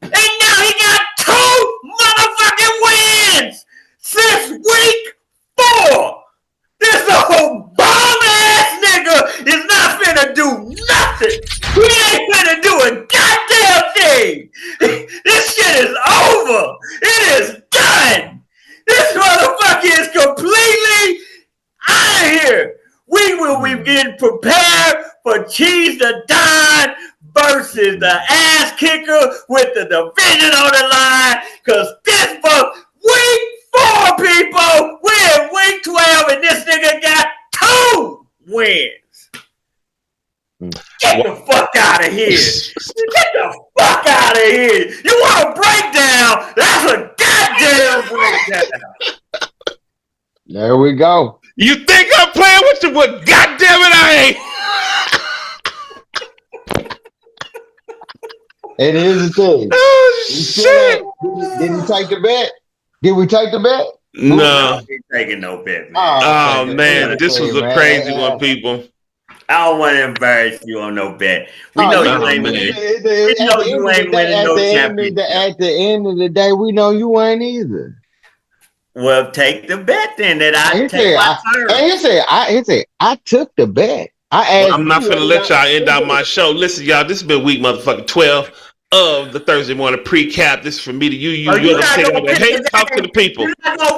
And now he got 2 motherfucking wins since week 4. This old bum ass nigga is not finna do nothing. He ain't finna do a goddamn thing. This shit is over. It is done. This motherfucker is completely out of here. We will be getting prepared for Cheese the Don versus the ass kicker with the division on the line. Because this week 4, people, we're in week 12 and this nigga got 2 wins. Get the fuck out of here. Get the fuck out of here. You want a breakdown? That's a goddamn breakdown. There we go. You think I'm playing with you? But goddamn it, I ain't. And here's the thing. Oh shit! Did he take the bet? Did we take the bet? No. Ain't taking no bet, man. Oh man, this was a crazy one, people. I don't want to embarrass you on no bet. We know you ain't winning. We know you ain't winning no championship. At the end of the day, we know you ain't either. Well, take the bet then that I take my turn. He said, I took the bet. I asked. I'm not finna let y'all end out my show. Listen, y'all, this has been week motherfucking 12 of the Thursday morning pre-cap. This is from me to you. You're talk to the people.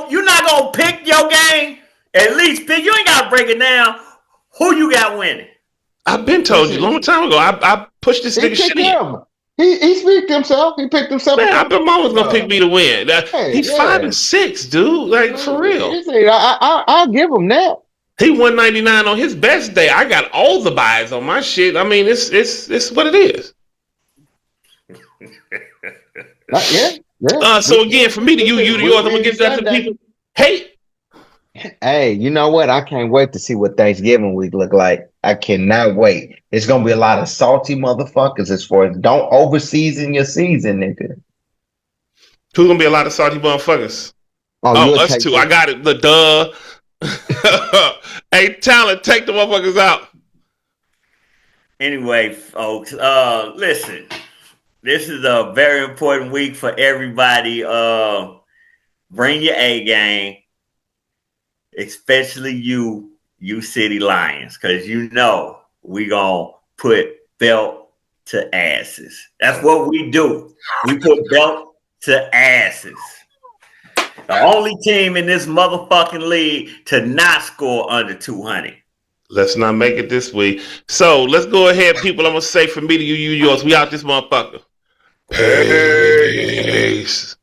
You're not gonna pick your game. At least pick. You ain't gotta break it down. Who you got winning? I've been told you a long time ago. I pushed this nigga shit in. He speaks himself. He picked himself. Man, I've been mama's gonna pick me to win. He's 5-6, dude. Like for real. I'll give him that. He 199 on his best day. I got all the buys on my shit. I mean, it's what it is. Yeah. So again, from me to you to yours, I'm gonna give that to the people. Hey, you know what? I can't wait to see what Thanksgiving week look like. I cannot wait. It's gonna be a lot of salty motherfuckers as far as don't overseason your season, nigga. Who's gonna be a lot of salty motherfuckers? Oh, us two. I got it. The duh. Hey, talent, take the motherfuckers out. Anyway, folks, listen. This is a very important week for everybody. Bring your A game. Especially you City Lions, because you know we gonna put belt to asses. That's what we do. We put belt to asses. The only team in this motherfucking league to not score under 200. Let's not make it this week. So let's go ahead, people. I'm gonna say from me to you yours. We out this motherfucker. Peace.